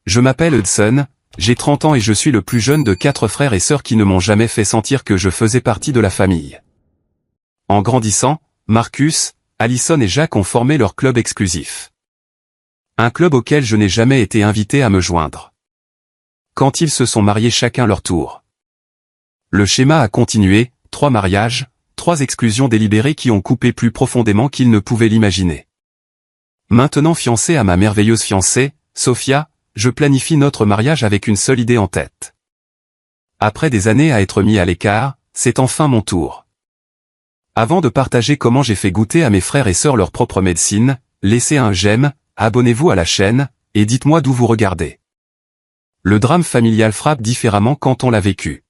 Je m'appelle Hudson, j'ai 30 ans et je suis le plus jeune de 4 frères et sœurs qui ne m'ont jamais fait sentir que je faisais partie de la famille. En grandissant, Marcus, Allison et Jack ont formé leur club exclusif. Un club auquel je n'ai jamais été invité à me joindre. Quand ils se sont mariés chacun leur tour. Le schéma a continué, 3 mariages, 3 exclusions délibérées qui ont coupé plus profondément qu'ils ne pouvaient l'imaginer. Maintenant fiancé à ma merveilleuse fiancée, Sophia, je planifie notre mariage avec une seule idée en tête. Après des années à être mis à l'écart, c'est enfin mon tour. Avant de partager comment j'ai fait goûter à mes frères et sœurs leur propre médecine, laissez un j'aime, abonnez-vous à la chaîne, et dites-moi d'où vous regardez. Le drame familial frappe différemment quand on l'a vécu.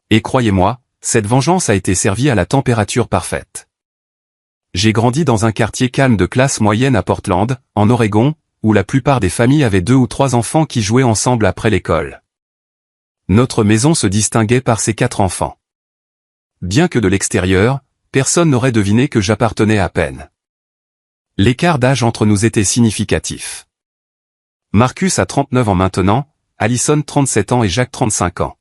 Et croyez-moi, cette vengeance a été servie à la température parfaite. J'ai grandi dans un quartier calme de classe moyenne à Portland, en Oregon, où la plupart des familles avaient 2 ou 3 enfants qui jouaient ensemble après l'école. Notre maison se distinguait par ses 4 enfants. Bien que de l'extérieur, personne n'aurait deviné que j'appartenais à peine. L'écart d'âge entre nous était significatif. Marcus a 39 ans maintenant, Allison 37 ans et Jack 35 ans.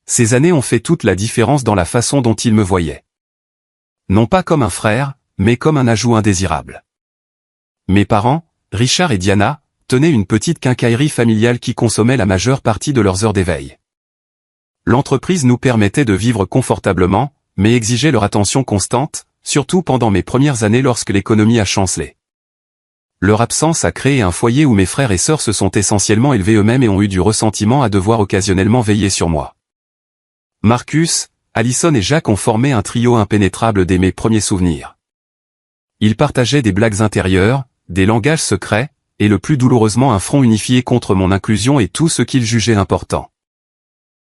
Ces années ont fait toute la différence dans la façon dont ils me voyaient. Non pas comme un frère, mais comme un ajout indésirable. Mes parents, Richard et Diana, tenaient une petite quincaillerie familiale qui consommait la majeure partie de leurs heures d'éveil. L'entreprise nous permettait de vivre confortablement, mais exigeait leur attention constante, surtout pendant mes premières années lorsque l'économie a chancelé. Leur absence a créé un foyer où mes frères et sœurs se sont essentiellement élevés eux-mêmes et ont eu du ressentiment à devoir occasionnellement veiller sur moi. Marcus, Allison et Jack ont formé un trio impénétrable dès mes premiers souvenirs. Ils partageaient des blagues intérieures, des langages secrets, et le plus douloureusement un front unifié contre mon inclusion et tout ce qu'ils jugeaient important.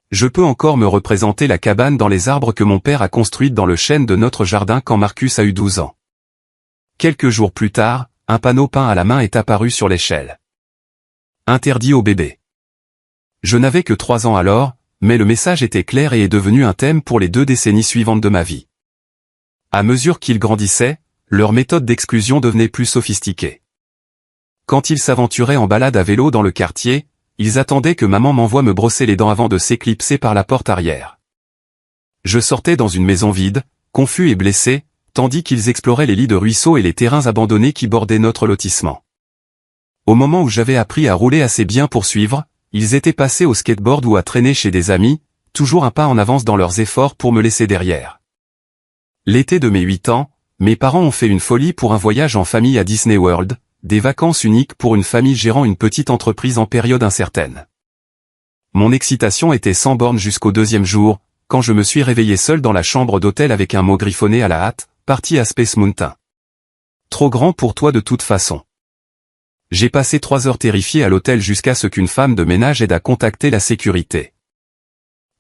Je peux encore me représenter la cabane dans les arbres que mon père a construite dans le chêne de notre jardin quand Marcus a eu 12 ans. Quelques jours plus tard, un panneau peint à la main est apparu sur l'échelle. Interdit aux bébés. Je n'avais que 3 ans alors, mais le message était clair et est devenu un thème pour les 2 décennies suivantes de ma vie. À mesure qu'ils grandissaient, leur méthode d'exclusion devenait plus sophistiquée. Quand ils s'aventuraient en balade à vélo dans le quartier, ils attendaient que maman m'envoie me brosser les dents avant de s'éclipser par la porte arrière. Je sortais dans une maison vide, confus et blessé, tandis qu'ils exploraient les lits de ruisseaux et les terrains abandonnés qui bordaient notre lotissement. Au moment où j'avais appris à rouler assez bien pour suivre, ils étaient passés au skateboard ou à traîner chez des amis, toujours un pas en avance dans leurs efforts pour me laisser derrière. L'été de mes 8 ans, mes parents ont fait une folie pour un voyage en famille à Disney World, des vacances uniques pour une famille gérant une petite entreprise en période incertaine. Mon excitation était sans borne jusqu'au 2e jour, quand je me suis réveillé seul dans la chambre d'hôtel avec un mot griffonné à la hâte, parti à Space Mountain. Trop grand pour toi de toute façon. J'ai passé 3 heures terrifié à l'hôtel jusqu'à ce qu'une femme de ménage aide à contacter la sécurité.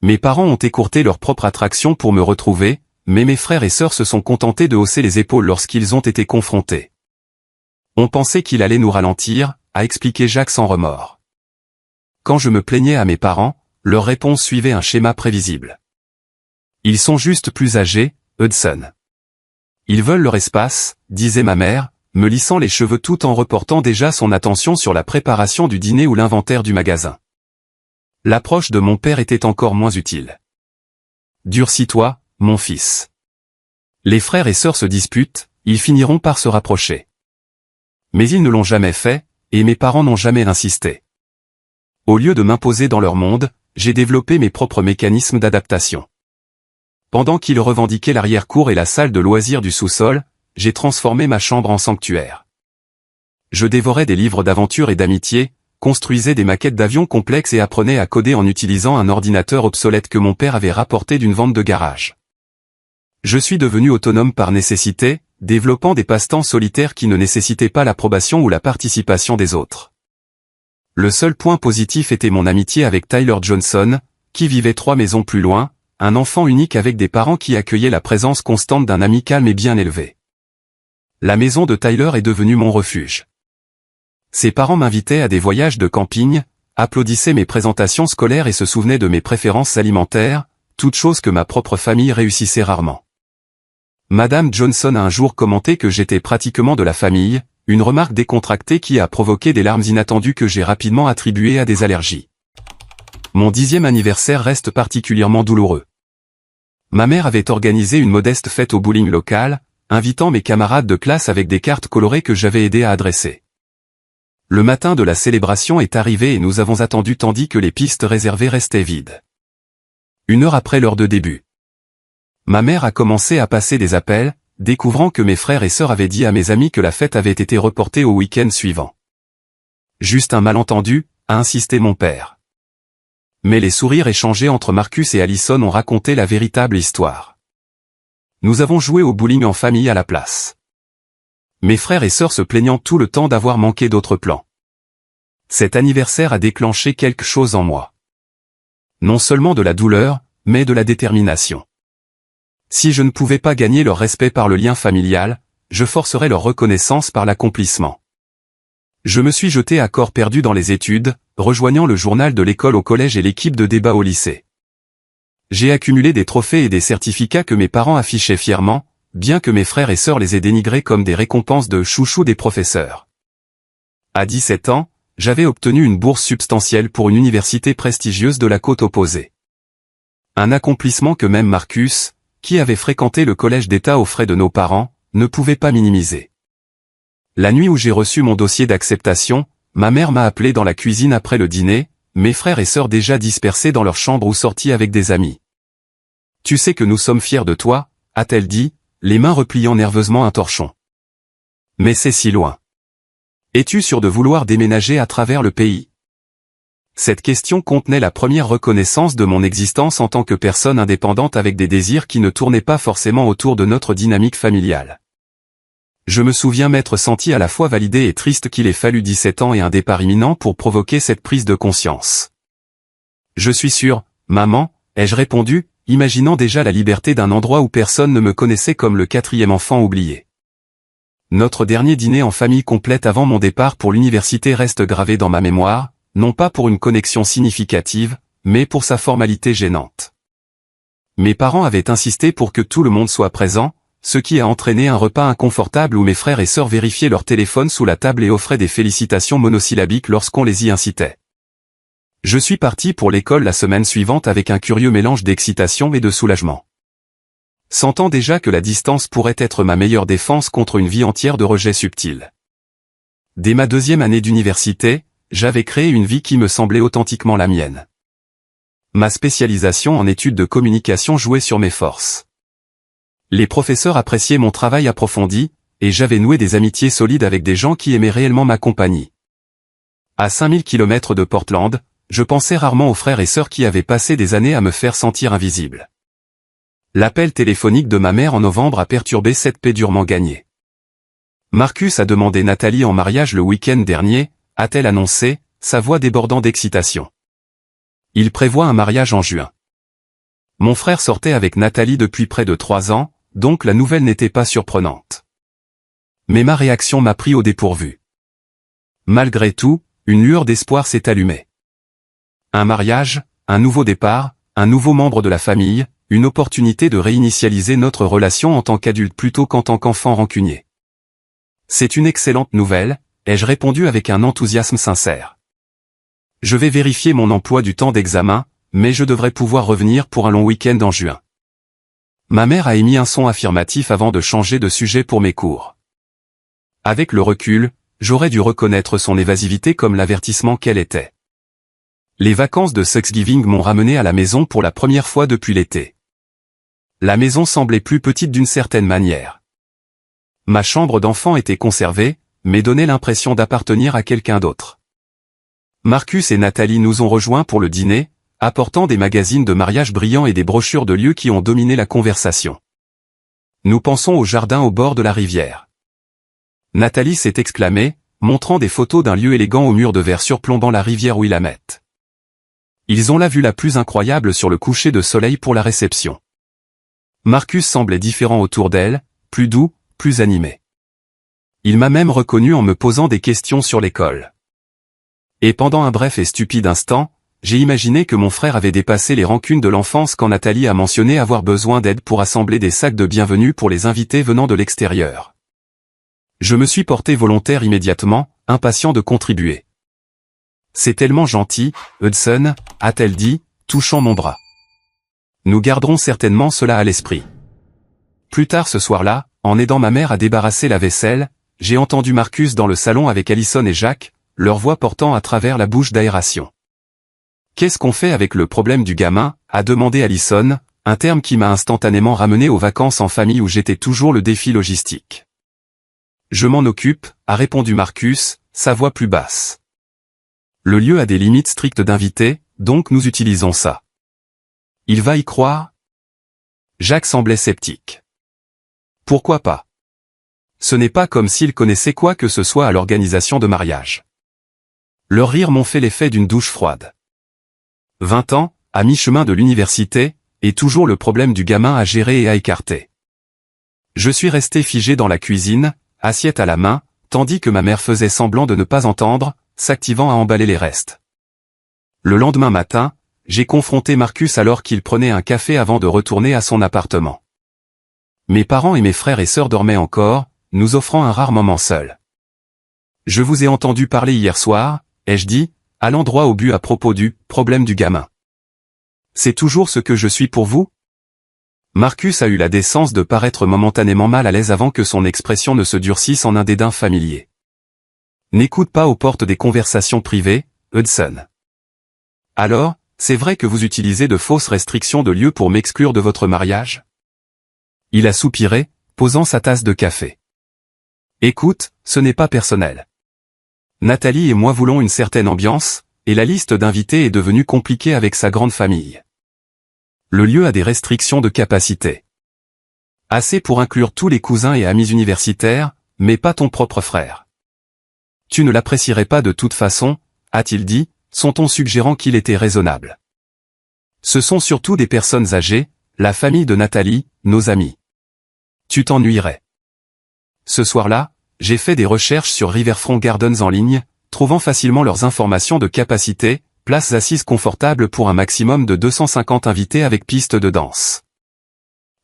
Mes parents ont écourté leur propre attraction pour me retrouver, mais mes frères et sœurs se sont contentés de hausser les épaules lorsqu'ils ont été confrontés. On pensait qu'il allait nous ralentir, a expliqué Jack sans remords. Quand je me plaignais à mes parents, leur réponse suivait un schéma prévisible. Ils sont juste plus âgés, Hudson. Ils veulent leur espace, disait ma mère, me lissant les cheveux tout en reportant déjà son attention sur la préparation du dîner ou l'inventaire du magasin. L'approche de mon père était encore moins utile. Durcis-toi, mon fils. Les frères et sœurs se disputent, ils finiront par se rapprocher. Mais ils ne l'ont jamais fait, et mes parents n'ont jamais insisté. Au lieu de m'imposer dans leur monde, j'ai développé mes propres mécanismes d'adaptation. Pendant qu'ils revendiquaient l'arrière-cour et la salle de loisirs du sous-sol, j'ai transformé ma chambre en sanctuaire. Je dévorais des livres d'aventure et d'amitié, construisais des maquettes d'avions complexes et apprenais à coder en utilisant un ordinateur obsolète que mon père avait rapporté d'une vente de garage. Je suis devenu autonome par nécessité, développant des passe-temps solitaires qui ne nécessitaient pas l'approbation ou la participation des autres. Le seul point positif était mon amitié avec Tyler Johnson, qui vivait 3 maisons plus loin, un enfant unique avec des parents qui accueillaient la présence constante d'un ami calme et bien élevé. La maison de Tyler est devenue mon refuge. Ses parents m'invitaient à des voyages de camping, applaudissaient mes présentations scolaires et se souvenaient de mes préférences alimentaires, toutes choses que ma propre famille réussissait rarement. Madame Johnson a un jour commenté que j'étais pratiquement de la famille, une remarque décontractée qui a provoqué des larmes inattendues que j'ai rapidement attribuées à des allergies. Mon 10e anniversaire reste particulièrement douloureux. Ma mère avait organisé une modeste fête au bowling local, invitant mes camarades de classe avec des cartes colorées que j'avais aidé à adresser. Le matin de la célébration est arrivé et nous avons attendu tandis que les pistes réservées restaient vides. 1 heure après l'heure de début, ma mère a commencé à passer des appels, découvrant que mes frères et sœurs avaient dit à mes amis que la fête avait été reportée au week-end suivant. Juste un malentendu, a insisté mon père. Mais les sourires échangés entre Marcus et Allison ont raconté la véritable histoire. Nous avons joué au bowling en famille à la place. Mes frères et sœurs se plaignant tout le temps d'avoir manqué d'autres plans. Cet anniversaire a déclenché quelque chose en moi. Non seulement de la douleur, mais de la détermination. Si je ne pouvais pas gagner leur respect par le lien familial, je forcerais leur reconnaissance par l'accomplissement. Je me suis jeté à corps perdu dans les études, rejoignant le journal de l'école au collège et l'équipe de débat au lycée. J'ai accumulé des trophées et des certificats que mes parents affichaient fièrement, bien que mes frères et sœurs les aient dénigrés comme des récompenses de chouchou des professeurs. À 17 ans, j'avais obtenu une bourse substantielle pour une université prestigieuse de la côte opposée. Un accomplissement que même Marcus, qui avait fréquenté le collège d'État aux frais de nos parents, ne pouvait pas minimiser. La nuit où j'ai reçu mon dossier d'acceptation, ma mère m'a appelé dans la cuisine après le dîner, mes frères et sœurs déjà dispersés dans leur chambre ou sortis avec des amis. « Tu sais que nous sommes fiers de toi », a-t-elle dit, les mains repliant nerveusement un torchon. « Mais c'est si loin. Es-tu sûr de vouloir déménager à travers le pays ?» Cette question contenait la première reconnaissance de mon existence en tant que personne indépendante avec des désirs qui ne tournaient pas forcément autour de notre dynamique familiale. Je me souviens m'être senti à la fois validé et triste qu'il ait fallu 17 ans et un départ imminent pour provoquer cette prise de conscience. « Je suis sûr, maman », ai-je répondu, imaginant déjà la liberté d'un endroit où personne ne me connaissait comme le 4e enfant oublié. Notre dernier dîner en famille complète avant mon départ pour l'université reste gravé dans ma mémoire, non pas pour une connexion significative, mais pour sa formalité gênante. Mes parents avaient insisté pour que tout le monde soit présent, ce qui a entraîné un repas inconfortable où mes frères et sœurs vérifiaient leur téléphone sous la table et offraient des félicitations monosyllabiques lorsqu'on les y incitait. Je suis parti pour l'école la semaine suivante avec un curieux mélange d'excitation et de soulagement. Sentant déjà que la distance pourrait être ma meilleure défense contre une vie entière de rejets subtils. Dès ma 2e année d'université, j'avais créé une vie qui me semblait authentiquement la mienne. Ma spécialisation en études de communication jouait sur mes forces. Les professeurs appréciaient mon travail approfondi, et j'avais noué des amitiés solides avec des gens qui aimaient réellement ma compagnie. À 5000 km de Portland, je pensais rarement aux frères et sœurs qui avaient passé des années à me faire sentir invisible. L'appel téléphonique de ma mère en novembre a perturbé cette paix durement gagnée. Marcus a demandé Nathalie en mariage le week-end dernier, a-t-elle annoncé, sa voix débordant d'excitation. Il prévoit un mariage en juin. Mon frère sortait avec Nathalie depuis près de 3 ans, donc la nouvelle n'était pas surprenante. Mais ma réaction m'a pris au dépourvu. Malgré tout, une lueur d'espoir s'est allumée. Un mariage, un nouveau départ, un nouveau membre de la famille, une opportunité de réinitialiser notre relation en tant qu'adulte plutôt qu'en tant qu'enfant rancunier. C'est une excellente nouvelle, ai-je répondu avec un enthousiasme sincère. Je vais vérifier mon emploi du temps d'examen, mais je devrais pouvoir revenir pour un long week-end en juin. Ma mère a émis un son affirmatif avant de changer de sujet pour mes cours. Avec le recul, j'aurais dû reconnaître son évasivité comme l'avertissement qu'elle était. Les vacances de Thanksgiving m'ont ramené à la maison pour la première fois depuis l'été. La maison semblait plus petite d'une certaine manière. Ma chambre d'enfant était conservée, mais donnait l'impression d'appartenir à quelqu'un d'autre. Marcus et Nathalie nous ont rejoints pour le dîner, apportant des magazines de mariage brillants et des brochures de lieux qui ont dominé la conversation. Nous pensons au jardin au bord de la rivière. Nathalie s'est exclamée, montrant des photos d'un lieu élégant aux murs de verre surplombant la rivière Willamette. Ils ont la vue la plus incroyable sur le coucher de soleil pour la réception. Marcus semblait différent autour d'elle, plus doux, plus animé. Il m'a même reconnu en me posant des questions sur l'école. Et pendant un bref et stupide instant, j'ai imaginé que mon frère avait dépassé les rancunes de l'enfance quand Nathalie a mentionné avoir besoin d'aide pour assembler des sacs de bienvenue pour les invités venant de l'extérieur. Je me suis porté volontaire immédiatement, impatient de contribuer. C'est tellement gentil, Hudson, a-t-elle dit, touchant mon bras. Nous garderons certainement cela à l'esprit. Plus tard ce soir-là, en aidant ma mère à débarrasser la vaisselle, j'ai entendu Marcus dans le salon avec Allison et Jacques, leur voix portant à travers la bouche d'aération. Qu'est-ce qu'on fait avec le problème du gamin, a demandé Allison, un terme qui m'a instantanément ramené aux vacances en famille où j'étais toujours le défi logistique. Je m'en occupe, a répondu Marcus, sa voix plus basse. Le lieu a des limites strictes d'invités, donc nous utilisons ça. Il va y croire? Jacques semblait sceptique. Pourquoi pas? Ce n'est pas comme s'il connaissait quoi que ce soit à l'organisation de mariage. Leurs rires m'ont fait l'effet d'une douche froide. 20 ans, à mi-chemin de l'université, et toujours le problème du gamin à gérer et à écarter. Je suis resté figé dans la cuisine, assiette à la main, tandis que ma mère faisait semblant de ne pas entendre, s'activant à emballer les restes. Le lendemain matin, j'ai confronté Marcus alors qu'il prenait un café avant de retourner à son appartement. Mes parents et mes frères et sœurs dormaient encore, nous offrant un rare moment seul. Je vous ai entendu parler hier soir, ai-je dit, allant droit au but à propos du problème du gamin. C'est toujours ce que je suis pour vous? Marcus a eu la décence de paraître momentanément mal à l'aise avant que son expression ne se durcisse en un dédain familier. N'écoute pas aux portes des conversations privées, Hudson. Alors, c'est vrai que vous utilisez de fausses restrictions de lieu pour m'exclure de votre mariage? Il a soupiré, posant sa tasse de café. Écoute, ce n'est pas personnel. Nathalie et moi voulons une certaine ambiance, et la liste d'invités est devenue compliquée avec sa grande famille. Le lieu a des restrictions de capacité. Assez pour inclure tous les cousins et amis universitaires, mais pas ton propre frère. Tu ne l'apprécierais pas de toute façon, a-t-il dit, son ton suggérant qu'il était raisonnable. Ce sont surtout des personnes âgées, la famille de Nathalie, nos amis. Tu t'ennuierais. Ce soir-là, j'ai fait des recherches sur Riverfront Gardens en ligne, trouvant facilement leurs informations de capacité, places assises confortables pour un maximum de 250 invités avec piste de danse.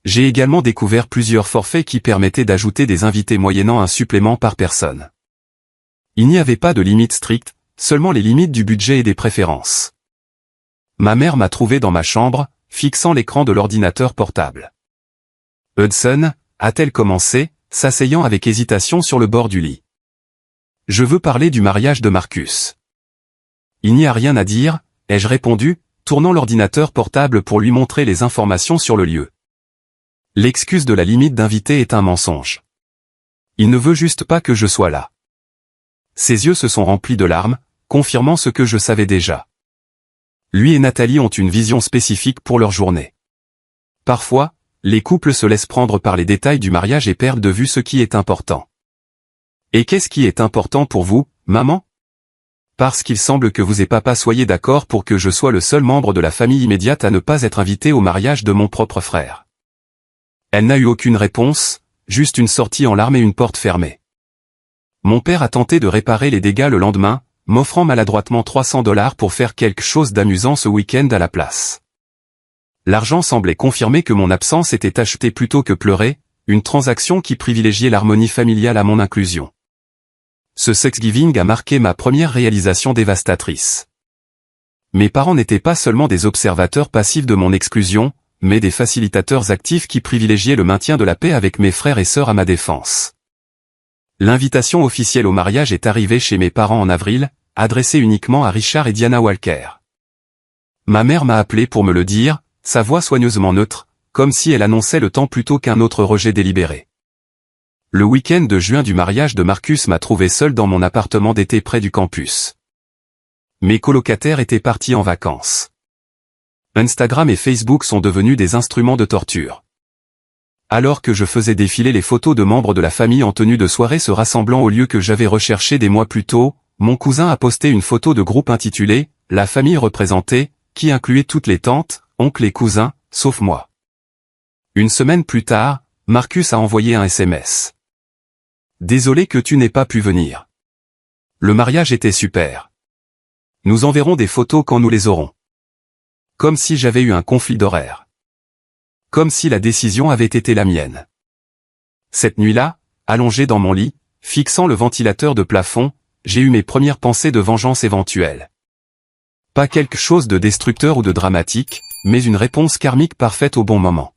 J'ai également découvert plusieurs forfaits qui permettaient d'ajouter des invités moyennant un supplément par personne. Il n'y avait pas de limite stricte, seulement les limites du budget et des préférences. Ma mère m'a trouvé dans ma chambre, fixant l'écran de l'ordinateur portable. Hudson, a-t-elle commencé, s'asseyant avec hésitation sur le bord du lit. Je veux parler du mariage de Marcus. Il n'y a rien à dire, ai-je répondu, tournant l'ordinateur portable pour lui montrer les informations sur le lieu. L'excuse de la limite d'invités est un mensonge. Il ne veut juste pas que je sois là. Ses yeux se sont remplis de larmes, confirmant ce que je savais déjà. Lui et Nathalie ont une vision spécifique pour leur journée. Parfois, les couples se laissent prendre par les détails du mariage et perdent de vue ce qui est important. Et qu'est-ce qui est important pour vous, maman? Parce qu'il semble que vous et papa soyez d'accord pour que je sois le seul membre de la famille immédiate à ne pas être invité au mariage de mon propre frère. Elle n'a eu aucune réponse, juste une sortie en larmes et une porte fermée. Mon père a tenté de réparer les dégâts le lendemain, m'offrant maladroitement $300 pour faire quelque chose d'amusant ce week-end à la place. L'argent semblait confirmer que mon absence était achetée plutôt que pleurée, une transaction qui privilégiait l'harmonie familiale à mon inclusion. Ce Thanksgiving a marqué ma première réalisation dévastatrice. Mes parents n'étaient pas seulement des observateurs passifs de mon exclusion, mais des facilitateurs actifs qui privilégiaient le maintien de la paix avec mes frères et sœurs à ma défense. L'invitation officielle au mariage est arrivée chez mes parents en avril, adressée uniquement à Richard et Diana Walker. Ma mère m'a appelé pour me le dire, sa voix soigneusement neutre, comme si elle annonçait le temps plutôt qu'un autre rejet délibéré. Le week-end de juin du mariage de Marcus m'a trouvé seul dans mon appartement d'été près du campus. Mes colocataires étaient partis en vacances. Instagram et Facebook sont devenus des instruments de torture. Alors que je faisais défiler les photos de membres de la famille en tenue de soirée se rassemblant au lieu que j'avais recherché des mois plus tôt, mon cousin a posté une photo de groupe intitulée « La famille représentée », qui incluait toutes les tantes, oncles et cousins, sauf moi. Une semaine plus tard, Marcus a envoyé un SMS. Désolé que tu n'aies pas pu venir. Le mariage était super. Nous enverrons des photos quand nous les aurons. Comme si j'avais eu un conflit d'horaire. Comme si la décision avait été la mienne. Cette nuit-là, allongé dans mon lit, Fixant le ventilateur de plafond, j'ai eu mes premières pensées de vengeance éventuelle. Pas quelque chose de destructeur ou de dramatique, mais une réponse karmique parfaite au bon moment.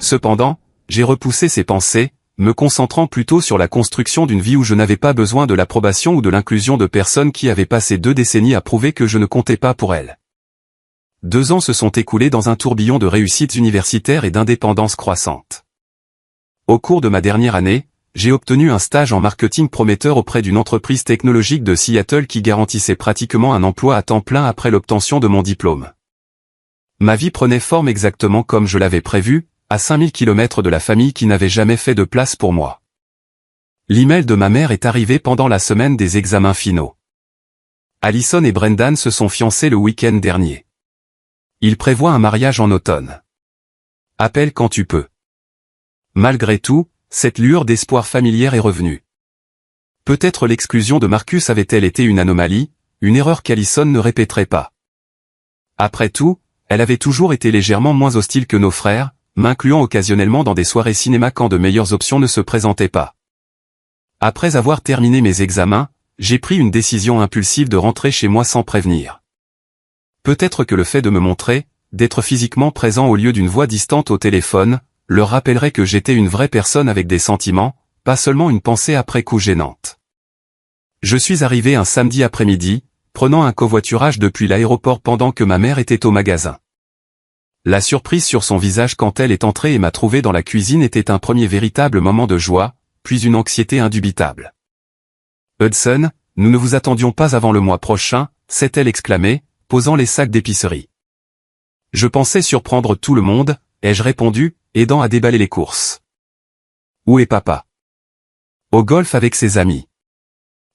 Cependant, j'ai repoussé ces pensées, me concentrant plutôt sur la construction d'une vie où je n'avais pas besoin de l'approbation ou de l'inclusion de personnes qui avaient passé 2 décennies à prouver que je ne comptais pas pour elles. 2 ans se sont écoulés dans un tourbillon de réussites universitaires et d'indépendance croissante. Au cours de ma dernière année, j'ai obtenu un stage en marketing prometteur auprès d'une entreprise technologique de Seattle qui garantissait pratiquement un emploi à temps plein après l'obtention de mon diplôme. Ma vie prenait forme exactement comme je l'avais prévu, à 5000 km de la famille qui n'avait jamais fait de place pour moi. L'email de ma mère est arrivé pendant la semaine des examens finaux. Allison et Brendan se sont fiancés le week-end dernier. Ils prévoient un mariage en automne. Appelle quand tu peux. Malgré tout, cette lueur d'espoir familière est revenue. Peut-être l'exclusion de Marcus avait-elle été une anomalie, une erreur qu'Allison ne répéterait pas. Après tout, elle avait toujours été légèrement moins hostile que nos frères, m'incluant occasionnellement dans des soirées cinéma quand de meilleures options ne se présentaient pas. Après avoir terminé mes examens, j'ai pris une décision impulsive de rentrer chez moi sans prévenir. Peut-être que le fait de me montrer, d'être physiquement présent au lieu d'une voix distante au téléphone, leur rappellerait que j'étais une vraie personne avec des sentiments, pas seulement une pensée après coup gênante. Je suis arrivé un samedi après-midi, prenant un covoiturage depuis l'aéroport pendant que ma mère était au magasin. La surprise sur son visage quand elle est entrée et m'a trouvé dans la cuisine était un premier véritable moment de joie, puis une anxiété indubitable. « Hudson, nous ne vous attendions pas avant le mois prochain », s'est-elle exclamée, posant les sacs d'épicerie. Je pensais surprendre tout le monde, ai-je répondu, aidant à déballer les courses. Où est papa? Au golf avec ses amis.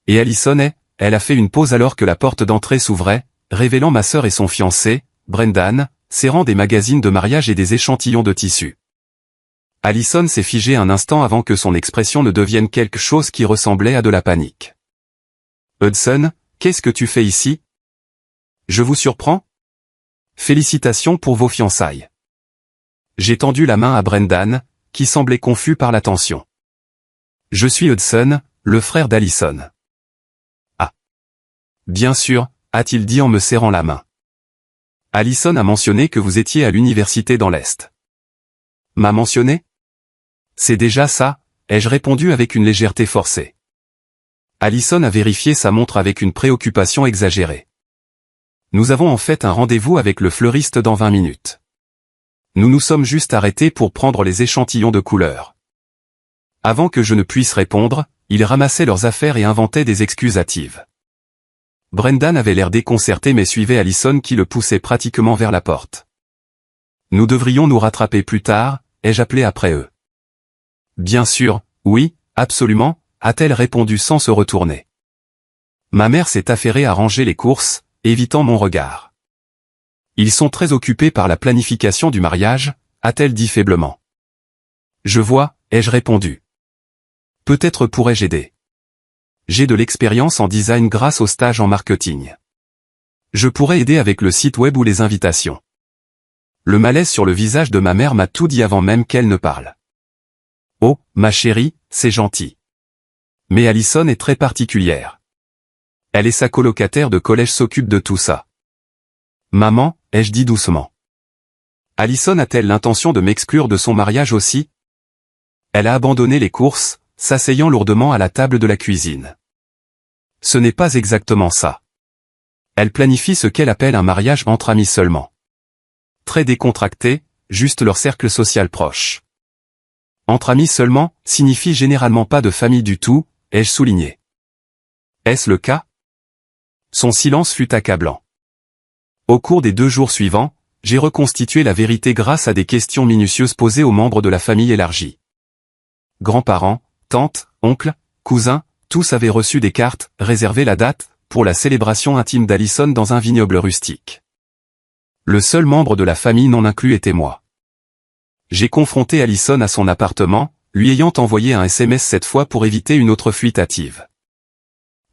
Et Allison est, elle a fait une pause alors que la porte d'entrée s'ouvrait, révélant ma sœur et son fiancé, Brendan, serrant des magazines de mariage et des échantillons de tissu. Allison s'est figée un instant avant que son expression ne devienne quelque chose qui ressemblait à de la panique. Hudson, qu'est-ce que tu fais ici? Je vous surprends? Félicitations pour vos fiançailles. J'ai tendu la main à Brendan, qui semblait confus par l'attention. Je suis Hudson, le frère d'Allison. Ah. Bien sûr, a-t-il dit en me serrant la main. Allison a mentionné que vous étiez à l'université dans l'Est. M'a mentionné? C'est déjà ça, ai-je répondu avec une légèreté forcée. Allison a vérifié sa montre avec une préoccupation exagérée. Nous avons en fait un rendez-vous avec le fleuriste dans 20 minutes. Nous nous sommes juste arrêtés pour prendre les échantillons de couleurs. Avant que je ne puisse répondre, ils ramassaient leurs affaires et inventaient des excuses hâtives. Brendan avait l'air déconcerté mais suivait Allison qui le poussait pratiquement vers la porte. Nous devrions nous rattraper plus tard, ai-je appelé après eux. Bien sûr, oui, absolument, a-t-elle répondu sans se retourner. Ma mère s'est affairée à ranger les courses, évitant mon regard. Ils sont très occupés par la planification du mariage, a-t-elle dit faiblement. Je vois, ai-je répondu. Peut-être pourrais-je aider. J'ai de l'expérience en design grâce au stage en marketing. Je pourrais aider avec le site web ou les invitations. Le malaise sur le visage de ma mère m'a tout dit avant même qu'elle ne parle. Oh, ma chérie, c'est gentil. Mais Allison est très particulière. Elle et sa colocataire de collège s'occupent de tout ça. Maman, ai-je dit doucement. Allison a-t-elle l'intention de m'exclure de son mariage aussi? Elle a abandonné les courses, s'asseyant lourdement à la table de la cuisine. Ce n'est pas exactement ça. Elle planifie ce qu'elle appelle un mariage entre amis seulement. Très décontracté, juste leur cercle social proche. Entre amis seulement, signifie généralement pas de famille du tout, ai-je souligné. Est-ce le cas? Son silence fut accablant. Au cours des 2 jours suivants, j'ai reconstitué la vérité grâce à des questions minutieuses posées aux membres de la famille élargie. Grands-parents, tantes, oncles, cousins, tous avaient reçu des cartes, réservé la date, pour la célébration intime d'Allison dans un vignoble rustique. Le seul membre de la famille non inclus était moi. J'ai confronté Allison à son appartement, lui ayant envoyé un SMS cette fois pour éviter une autre fuite hâtive.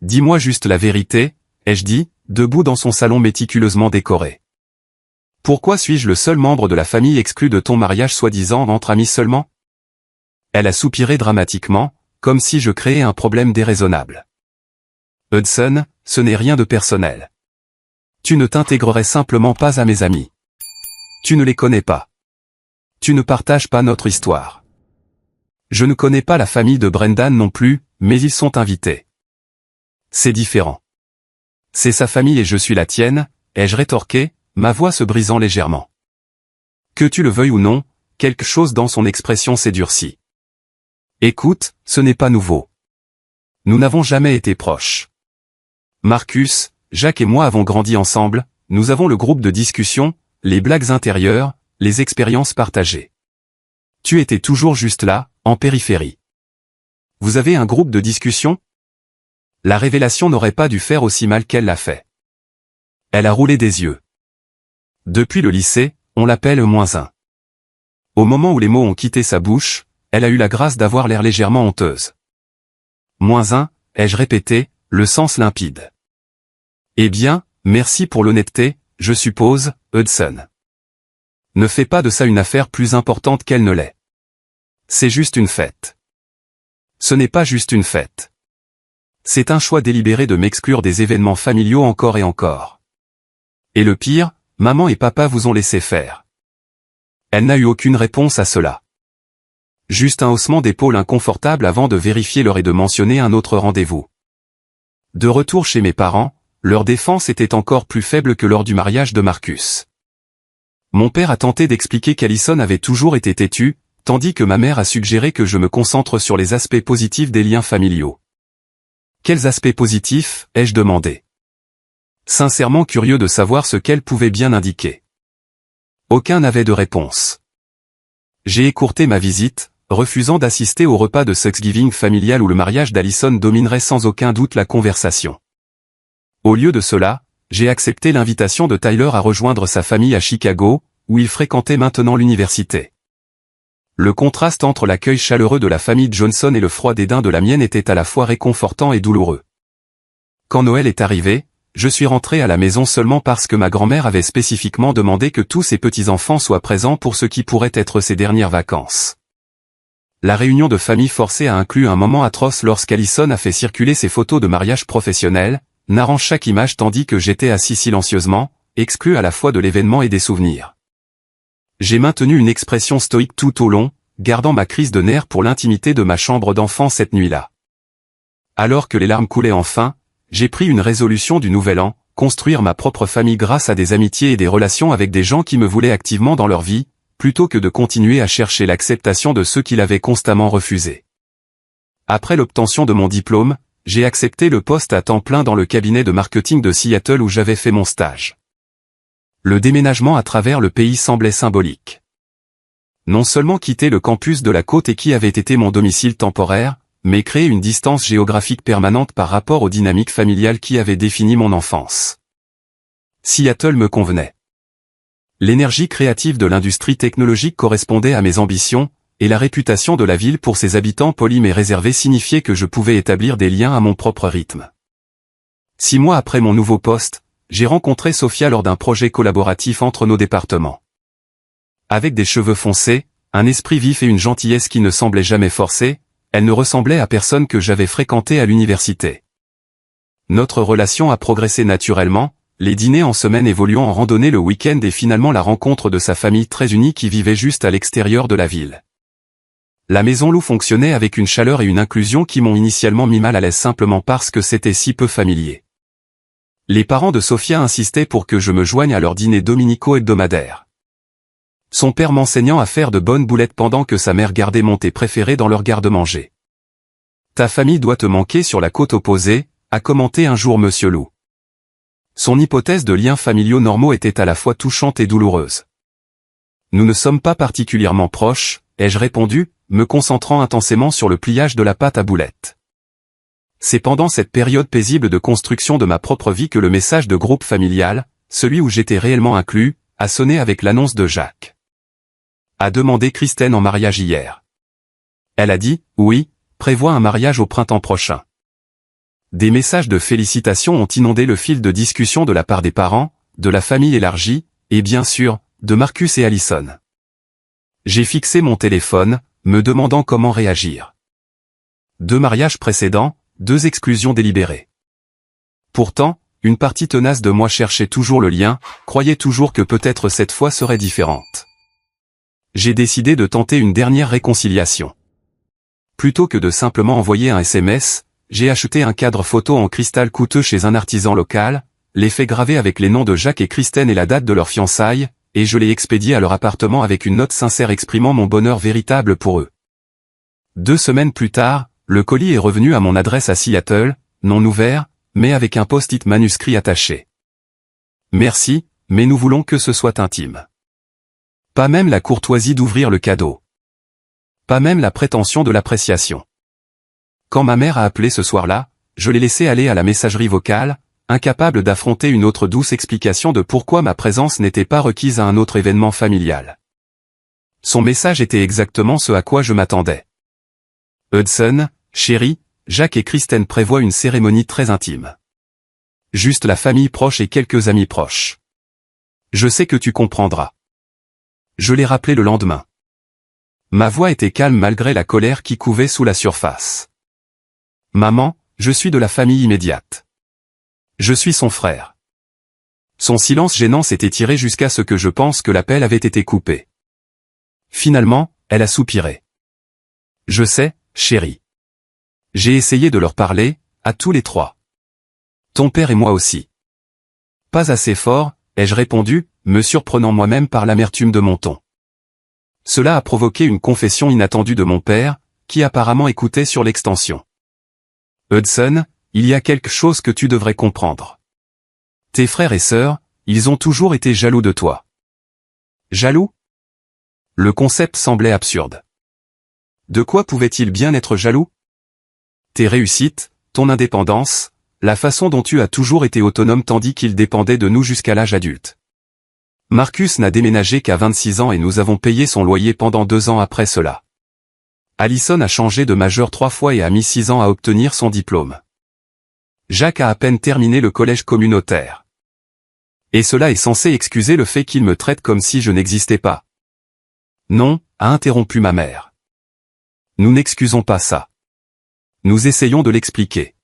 Dis-moi juste la vérité, ai-je dit, debout dans son salon méticuleusement décoré. Pourquoi suis-je le seul membre de la famille exclu de ton mariage soi-disant entre amis seulement? Elle a soupiré dramatiquement, comme si je créais un problème déraisonnable. Hudson, ce n'est rien de personnel. Tu ne t'intégrerais simplement pas à mes amis. Tu ne les connais pas. Tu ne partages pas notre histoire. Je ne connais pas la famille de Brendan non plus, mais ils sont invités. C'est différent. C'est sa famille et je suis la tienne, ai-je rétorqué, ma voix se brisant légèrement. Que tu le veuilles ou non, quelque chose dans son expression s'est durci. Écoute, ce n'est pas nouveau. Nous n'avons jamais été proches. Marcus, Jacques et moi avons grandi ensemble, nous avons le groupe de discussion, les blagues intérieures, les expériences partagées. Tu étais toujours juste là, en périphérie. Vous avez un groupe de discussion? La révélation n'aurait pas dû faire aussi mal qu'elle l'a fait. Elle a roulé des yeux. Depuis le lycée, on l'appelle -1. Au moment où les mots ont quitté sa bouche, elle a eu la grâce d'avoir l'air légèrement honteuse. -1, ai-je répété, le sens limpide. Eh bien, merci pour l'honnêteté, je suppose, Hudson. Ne fais pas de ça une affaire plus importante qu'elle ne l'est. C'est juste une fête. Ce n'est pas juste une fête. C'est un choix délibéré de m'exclure des événements familiaux encore et encore. Et le pire, maman et papa vous ont laissé faire. Elle n'a eu aucune réponse à cela. Juste un haussement d'épaule inconfortable avant de vérifier l'heure et de mentionner un autre rendez-vous. De retour chez mes parents, leur défense était encore plus faible que lors du mariage de Marcus. Mon père a tenté d'expliquer qu'Alison avait toujours été têtue, tandis que ma mère a suggéré que je me concentre sur les aspects positifs des liens familiaux. Quels aspects positifs, ai-je demandé. Sincèrement curieux de savoir ce qu'elle pouvait bien indiquer. Aucun n'avait de réponse. J'ai écourté ma visite, refusant d'assister au repas de Thanksgiving familial où le mariage d'Alison dominerait sans aucun doute la conversation. Au lieu de cela, j'ai accepté l'invitation de Tyler à rejoindre sa famille à Chicago, où il fréquentait maintenant l'université. Le contraste entre l'accueil chaleureux de la famille Johnson et le froid dédain de la mienne était à la fois réconfortant et douloureux. Quand Noël est arrivé, je suis rentré à la maison seulement parce que ma grand-mère avait spécifiquement demandé que tous ses petits-enfants soient présents pour ce qui pourrait être ses dernières vacances. La réunion de famille forcée a inclus un moment atroce lorsqu'Alison a fait circuler ses photos de mariage professionnel, narrant chaque image tandis que j'étais assis silencieusement, exclu à la fois de l'événement et des souvenirs. J'ai maintenu une expression stoïque tout au long, gardant ma crise de nerfs pour l'intimité de ma chambre d'enfant cette nuit-là. Alors que les larmes coulaient enfin, j'ai pris une résolution du nouvel an, construire ma propre famille grâce à des amitiés et des relations avec des gens qui me voulaient activement dans leur vie, plutôt que de continuer à chercher l'acceptation de ceux qui l'avaient constamment refusé. Après l'obtention de mon diplôme, j'ai accepté le poste à temps plein dans le cabinet de marketing de Seattle où j'avais fait mon stage. Le déménagement à travers le pays semblait symbolique. Non seulement quitter le campus de la côte et qui avait été mon domicile temporaire, mais créer une distance géographique permanente par rapport aux dynamiques familiales qui avaient défini mon enfance. Seattle me convenait. L'énergie créative de l'industrie technologique correspondait à mes ambitions, et la réputation de la ville pour ses habitants polis mais réservés signifiait que je pouvais établir des liens à mon propre rythme. 6 mois après mon nouveau poste, j'ai rencontré Sophia lors d'un projet collaboratif entre nos départements. Avec des cheveux foncés, un esprit vif et une gentillesse qui ne semblaient jamais forcés, elle ne ressemblait à personne que j'avais fréquenté à l'université. Notre relation a progressé naturellement, les dîners en semaine évoluant en randonnée le week-end et finalement la rencontre de sa famille très unie qui vivait juste à l'extérieur de la ville. La maison Lou fonctionnait avec une chaleur et une inclusion qui m'ont initialement mis mal à l'aise simplement parce que c'était si peu familier. Les parents de Sophia insistaient pour que je me joigne à leurs dîners dominicaux hebdomadaires. Son père m'enseignant à faire de bonnes boulettes pendant que sa mère gardait mon thé préféré dans leur garde-manger. Ta famille doit te manquer sur la côte opposée, a commenté un jour Monsieur Lou. Son hypothèse de liens familiaux normaux était à la fois touchante et douloureuse. Nous ne sommes pas particulièrement proches, ai-je répondu, me concentrant intensément sur le pliage de la pâte à boulettes. C'est pendant cette période paisible de construction de ma propre vie que le message de groupe familial, celui où j'étais réellement inclus, a sonné avec l'annonce de Jacques. A demandé Kristen en mariage hier. Elle a dit, oui, prévoit un mariage au printemps prochain. Des messages de félicitations ont inondé le fil de discussion de la part des parents, de la famille élargie, et bien sûr, de Marcus et Alison. J'ai fixé mon téléphone, me demandant comment réagir. 2 mariages précédents, 2 exclusions délibérées. Pourtant, une partie tenace de moi cherchait toujours le lien, croyait toujours que peut-être cette fois serait différente. J'ai décidé de tenter une dernière réconciliation. Plutôt que de simplement envoyer un SMS, j'ai acheté un cadre photo en cristal coûteux chez un artisan local, l'ai fait graver avec les noms de Jacques et Kristen et la date de leur fiançailles, et je l'ai expédié à leur appartement avec une note sincère exprimant mon bonheur véritable pour eux. 2 semaines plus tard, le colis est revenu à mon adresse à Seattle, non ouvert, mais avec un post-it manuscrit attaché. Merci, mais nous voulons que ce soit intime. Pas même la courtoisie d'ouvrir le cadeau. Pas même la prétention de l'appréciation. Quand ma mère a appelé ce soir-là, je l'ai laissé aller à la messagerie vocale, incapable d'affronter une autre douce explication de pourquoi ma présence n'était pas requise à un autre événement familial. Son message était exactement ce à quoi je m'attendais. Hudson, chérie, Jacques et Kristen prévoient une cérémonie très intime. Juste la famille proche et quelques amis proches. Je sais que tu comprendras. Je l'ai rappelé le lendemain. Ma voix était calme malgré la colère qui couvait sous la surface. Maman, je suis de la famille immédiate. Je suis son frère. Son silence gênant s'est étiré jusqu'à ce que je pense que l'appel avait été coupé. Finalement, elle a soupiré. Je sais, chérie. J'ai essayé de leur parler, à tous les 3. Ton père et moi aussi. Pas assez fort, ai-je répondu, me surprenant moi-même par l'amertume de mon ton. Cela a provoqué une confession inattendue de mon père, qui apparemment écoutait sur l'extension. Hudson, il y a quelque chose que tu devrais comprendre. Tes frères et sœurs, ils ont toujours été jaloux de toi. Jaloux? Le concept semblait absurde. De quoi pouvait-il bien être jaloux? Tes réussites, ton indépendance, la façon dont tu as toujours été autonome tandis qu'il dépendait de nous jusqu'à l'âge adulte. Marcus n'a déménagé qu'à 26 ans et nous avons payé son loyer pendant 2 ans après cela. Allison a changé de majeur 3 fois et a mis 6 ans à obtenir son diplôme. Jacques a à peine terminé le collège communautaire. Et cela est censé excuser le fait qu'il me traite comme si je n'existais pas. Non, a interrompu ma mère. Nous n'excusons pas ça. Nous essayons de l'expliquer.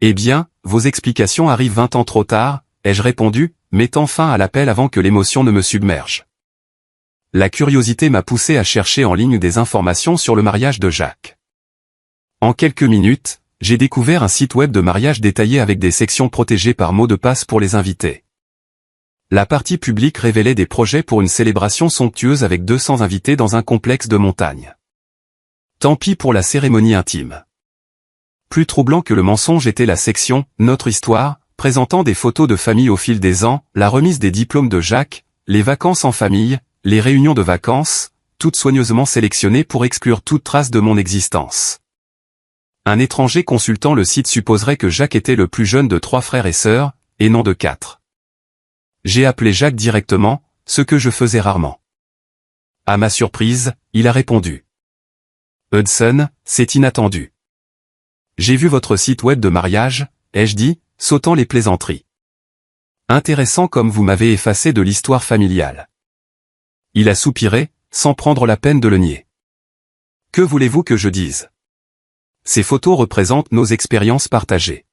Eh bien, vos explications arrivent 20 ans trop tard, ai-je répondu, mettant fin à l'appel avant que l'émotion ne me submerge. La curiosité m'a poussé à chercher en ligne des informations sur le mariage de Jacques. En quelques minutes, j'ai découvert un site web de mariage détaillé avec des sections protégées par mot de passe pour les invités. La partie publique révélait des projets pour une célébration somptueuse avec 200 invités dans un complexe de montagne. Tant pis pour la cérémonie intime. Plus troublant que le mensonge était la section « Notre histoire », présentant des photos de famille au fil des ans, la remise des diplômes de Jacques, les vacances en famille, les réunions de vacances, toutes soigneusement sélectionnées pour exclure toute trace de mon existence. Un étranger consultant le site supposerait que Jacques était le plus jeune de 3 frères et sœurs, et non de 4. J'ai appelé Jacques directement, ce que je faisais rarement. À ma surprise, il a répondu. Hudson, c'est inattendu. J'ai vu votre site web de mariage, ai-je dit, sautant les plaisanteries. Intéressant comme vous m'avez effacé de l'histoire familiale. Il a soupiré, sans prendre la peine de le nier. Que voulez-vous que je dise? Ces photos représentent nos expériences partagées.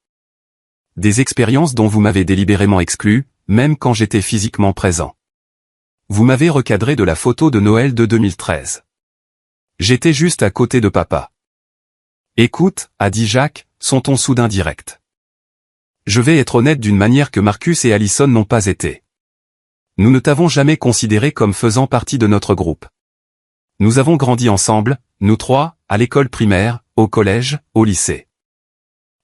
Des expériences dont vous m'avez délibérément exclu, même quand j'étais physiquement présent. Vous m'avez recadré de la photo de Noël de 2013. J'étais juste à côté de papa. Écoute, a dit Jacques, son ton soudain direct. Je vais être honnête d'une manière que Marcus et Allison n'ont pas été. Nous ne t'avons jamais considéré comme faisant partie de notre groupe. Nous avons grandi ensemble, nous 3, à l'école primaire, au collège, au lycée.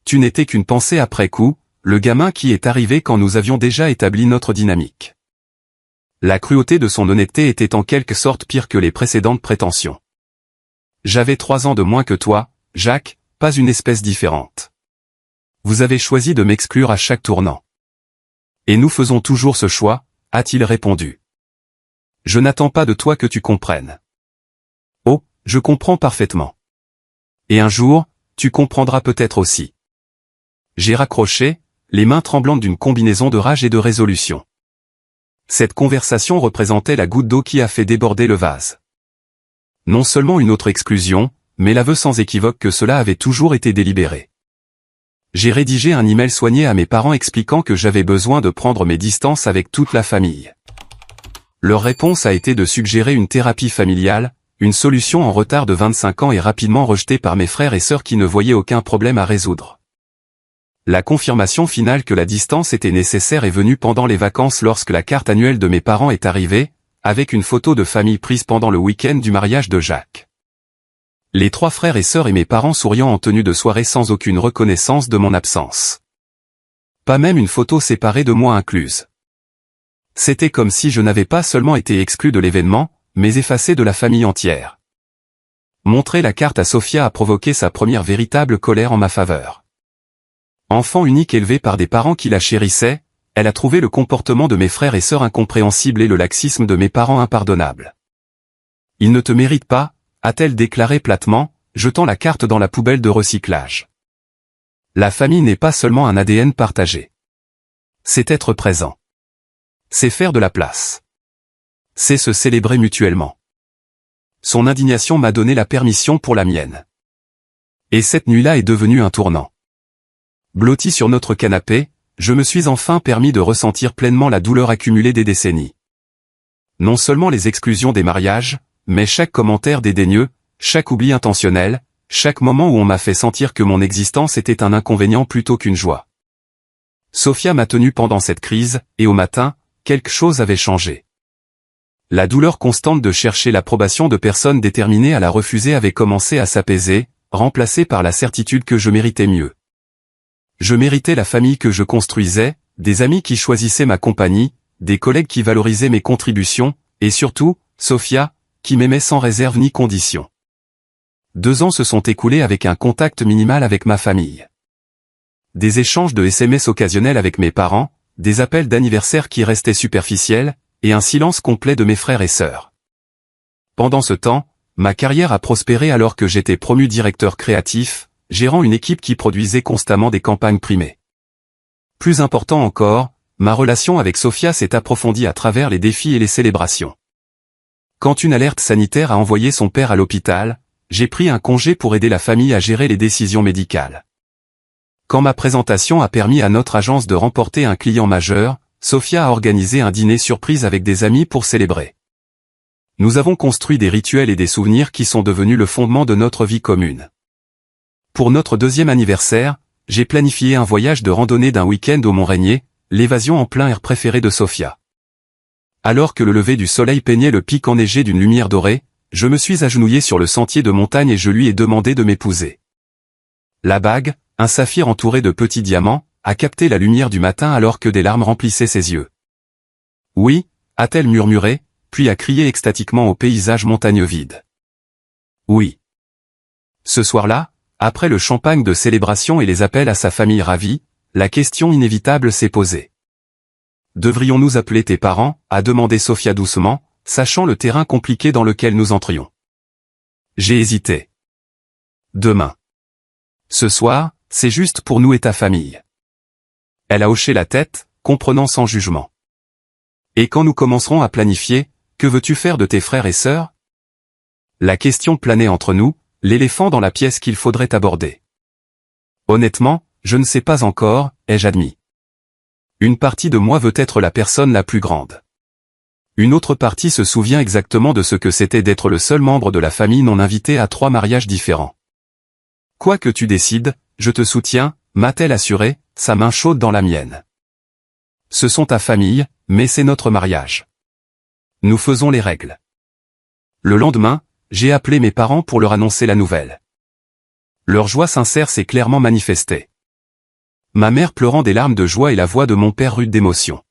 Tu n'étais qu'une pensée après coup, le gamin qui est arrivé quand nous avions déjà établi notre dynamique. La cruauté de son honnêteté était en quelque sorte pire que les précédentes prétentions. J'avais 3 ans de moins que toi, Jacques, pas une espèce différente. Vous avez choisi de m'exclure à chaque tournant. Et nous faisons toujours ce choix, a-t-il répondu. Je n'attends pas de toi que tu comprennes. Oh, je comprends parfaitement. Et un jour, tu comprendras peut-être aussi. J'ai raccroché, les mains tremblantes d'une combinaison de rage et de résolution. Cette conversation représentait la goutte d'eau qui a fait déborder le vase. Non seulement une autre exclusion, mais l'aveu sans équivoque que cela avait toujours été délibéré. J'ai rédigé un email soigné à mes parents expliquant que j'avais besoin de prendre mes distances avec toute la famille. Leur réponse a été de suggérer une thérapie familiale, une solution en retard de 25 ans et rapidement rejetée par mes frères et sœurs qui ne voyaient aucun problème à résoudre. La confirmation finale que la distance était nécessaire est venue pendant les vacances lorsque la carte annuelle de mes parents est arrivée, avec une photo de famille prise pendant le week-end du mariage de Jacques. Les 3 frères et sœurs et mes parents souriant en tenue de soirée sans aucune reconnaissance de mon absence. Pas même une photo séparée de moi incluse. C'était comme si je n'avais pas seulement été exclu de l'événement, mais effacé de la famille entière. Montrer la carte à Sophia a provoqué sa première véritable colère en ma faveur. Enfant unique élevé par des parents qui la chérissaient, elle a trouvé le comportement de mes frères et sœurs incompréhensible et le laxisme de mes parents impardonnable. « Ils ne te méritent pas », a-t-elle déclaré platement, jetant la carte dans la poubelle de recyclage. La famille n'est pas seulement un ADN partagé. C'est être présent. C'est faire de la place. C'est se célébrer mutuellement. Son indignation m'a donné la permission pour la mienne. Et cette nuit-là est devenue un tournant. Blotti sur notre canapé, je me suis enfin permis de ressentir pleinement la douleur accumulée des décennies. Non seulement les exclusions des mariages, mais chaque commentaire dédaigneux, chaque oubli intentionnel, chaque moment où on m'a fait sentir que mon existence était un inconvénient plutôt qu'une joie. Sophia m'a tenu pendant cette crise, et au matin, quelque chose avait changé. La douleur constante de chercher l'approbation de personnes déterminées à la refuser avait commencé à s'apaiser, remplacée par la certitude que je méritais mieux. Je méritais la famille que je construisais, des amis qui choisissaient ma compagnie, des collègues qui valorisaient mes contributions, et surtout, Sophia, qui m'aimait sans réserve ni condition. 2 ans se sont écoulés avec un contact minimal avec ma famille. Des échanges de SMS occasionnels avec mes parents, des appels d'anniversaire qui restaient superficiels, et un silence complet de mes frères et sœurs. Pendant ce temps, ma carrière a prospéré alors que j'étais promu directeur créatif, gérant une équipe qui produisait constamment des campagnes primées. Plus important encore, ma relation avec Sophia s'est approfondie à travers les défis et les célébrations. Quand une alerte sanitaire a envoyé son père à l'hôpital, j'ai pris un congé pour aider la famille à gérer les décisions médicales. Quand ma présentation a permis à notre agence de remporter un client majeur, Sophia a organisé un dîner surprise avec des amis pour célébrer. Nous avons construit des rituels et des souvenirs qui sont devenus le fondement de notre vie commune. Pour notre 2e anniversaire, j'ai planifié un voyage de randonnée d'un week-end au Mont-Rainier, l'évasion en plein air préférée de Sophia. Alors que le lever du soleil peignait le pic enneigé d'une lumière dorée, je me suis agenouillé sur le sentier de montagne et je lui ai demandé de m'épouser. La bague, un saphir entouré de petits diamants, a capté la lumière du matin alors que des larmes remplissaient ses yeux. « Oui » a-t-elle murmuré, puis a crié extatiquement au paysage montagneux vide. « Oui ». Ce soir-là, après le champagne de célébration et les appels à sa famille ravie, la question inévitable s'est posée. « Devrions-nous appeler tes parents » a demandé Sophia doucement, sachant le terrain compliqué dans lequel nous entrions. J'ai hésité. « Demain. Ce soir, c'est juste pour nous et ta famille. » Elle a hoché la tête, comprenant sans jugement. « Et quand nous commencerons à planifier, que veux-tu faire de tes frères et sœurs ?» La question planait entre nous, l'éléphant dans la pièce qu'il faudrait aborder. Honnêtement, je ne sais pas encore, ai-je admis. Une partie de moi veut être la personne la plus grande. Une autre partie se souvient exactement de ce que c'était d'être le seul membre de la famille non invité à 3 mariages différents. « Quoi que tu décides, je te soutiens », m'a-t-elle assuré, sa main chaude dans la mienne. « Ce sont ta famille, mais c'est notre mariage. Nous faisons les règles. » Le lendemain, j'ai appelé mes parents pour leur annoncer la nouvelle. Leur joie sincère s'est clairement manifestée. Ma mère pleurant des larmes de joie et la voix de mon père rude d'émotion.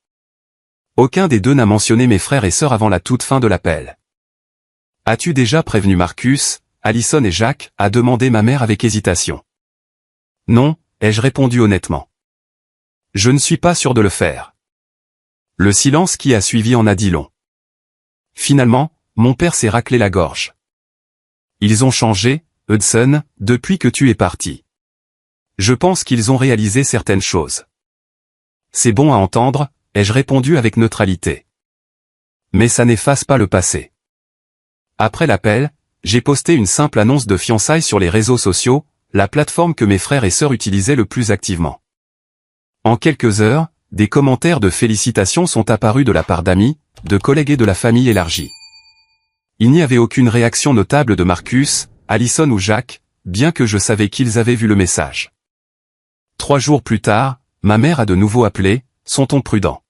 Aucun des deux n'a mentionné mes frères et sœurs avant la toute fin de l'appel. « As-tu déjà prévenu Marcus, Alison et Jacques » a demandé ma mère avec hésitation. « Non » ai-je répondu honnêtement. « Je ne suis pas sûr de le faire. » Le silence qui a suivi en a dit long. Finalement, mon père s'est raclé la gorge. « Ils ont changé, Hudson, depuis que tu es parti. Je pense qu'ils ont réalisé certaines choses. » C'est bon à entendre, ai-je répondu avec neutralité. Mais ça n'efface pas le passé. Après l'appel, j'ai posté une simple annonce de fiançailles sur les réseaux sociaux, la plateforme que mes frères et sœurs utilisaient le plus activement. En quelques heures, des commentaires de félicitations sont apparus de la part d'amis, de collègues et de la famille élargie. Il n'y avait aucune réaction notable de Marcus, Allison ou Jacques, bien que je savais qu'ils avaient vu le message. 3 jours plus tard, ma mère a de nouveau appelé, sont-on prudent?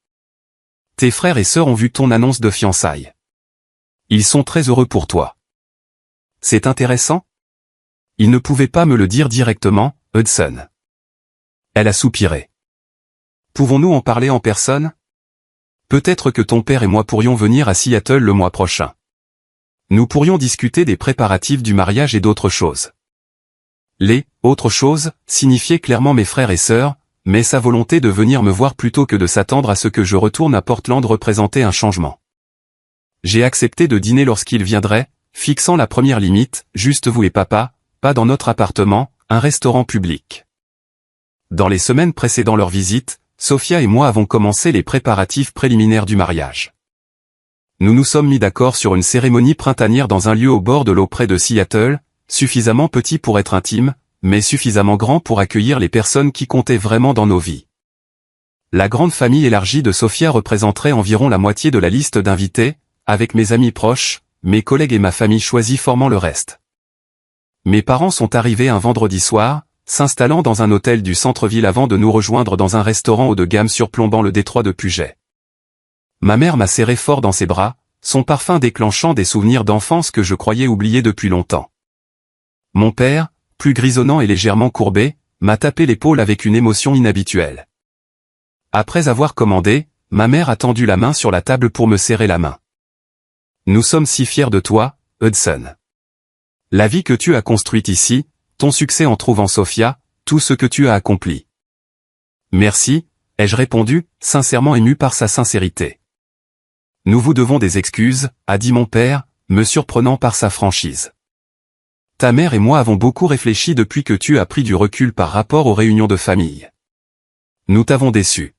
Tes frères et sœurs ont vu ton annonce de fiançailles. Ils sont très heureux pour toi. C'est intéressant? Ils ne pouvaient pas me le dire directement, Hudson. Elle a soupiré. Pouvons-nous en parler en personne? Peut-être que ton père et moi pourrions venir à Seattle le mois prochain. Nous pourrions discuter des préparatifs du mariage et d'autres choses. Les « autres choses » signifiaient clairement mes frères et sœurs, mais sa volonté de venir me voir plutôt que de s'attendre à ce que je retourne à Portland représentait un changement. J'ai accepté de dîner lorsqu'il viendrait, fixant la première limite, juste vous et papa, pas dans notre appartement, un restaurant public. Dans les semaines précédant leur visite, Sophia et moi avons commencé les préparatifs préliminaires du mariage. Nous nous sommes mis d'accord sur une cérémonie printanière dans un lieu au bord de l'eau près de Seattle, suffisamment petit pour être intime, mais suffisamment grand pour accueillir les personnes qui comptaient vraiment dans nos vies. La grande famille élargie de Sophia représenterait environ la moitié de la liste d'invités, avec mes amis proches, mes collègues et ma famille choisie formant le reste. Mes parents sont arrivés un vendredi soir, s'installant dans un hôtel du centre-ville avant de nous rejoindre dans un restaurant haut de gamme surplombant le détroit de Puget. Ma mère m'a serré fort dans ses bras, son parfum déclenchant des souvenirs d'enfance que je croyais oubliés depuis longtemps. Mon père, plus grisonnant et légèrement courbé, m'a tapé l'épaule avec une émotion inhabituelle. Après avoir commandé, ma mère a tendu la main sur la table pour me serrer la main. Nous sommes si fiers de toi, Hudson. La vie que tu as construite ici, ton succès en trouvant Sophia, tout ce que tu as accompli. Merci, ai-je répondu, sincèrement ému par sa sincérité. Nous vous devons des excuses, a dit mon père, me surprenant par sa franchise. Ta mère et moi avons beaucoup réfléchi depuis que tu as pris du recul par rapport aux réunions de famille. Nous t'avons déçu.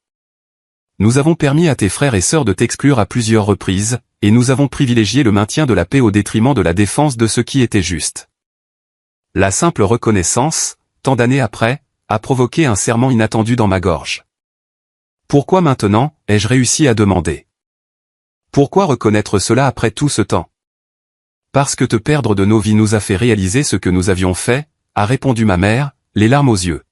Nous avons permis à tes frères et sœurs de t'exclure à plusieurs reprises, et nous avons privilégié le maintien de la paix au détriment de la défense de ce qui était juste. La simple reconnaissance, tant d'années après, a provoqué un serrement inattendu dans ma gorge. Pourquoi maintenant, ai-je réussi à demander? Pourquoi reconnaître cela après tout ce temps? Parce que te perdre de nos vies nous a fait réaliser ce que nous avions fait, a répondu ma mère, les larmes aux yeux.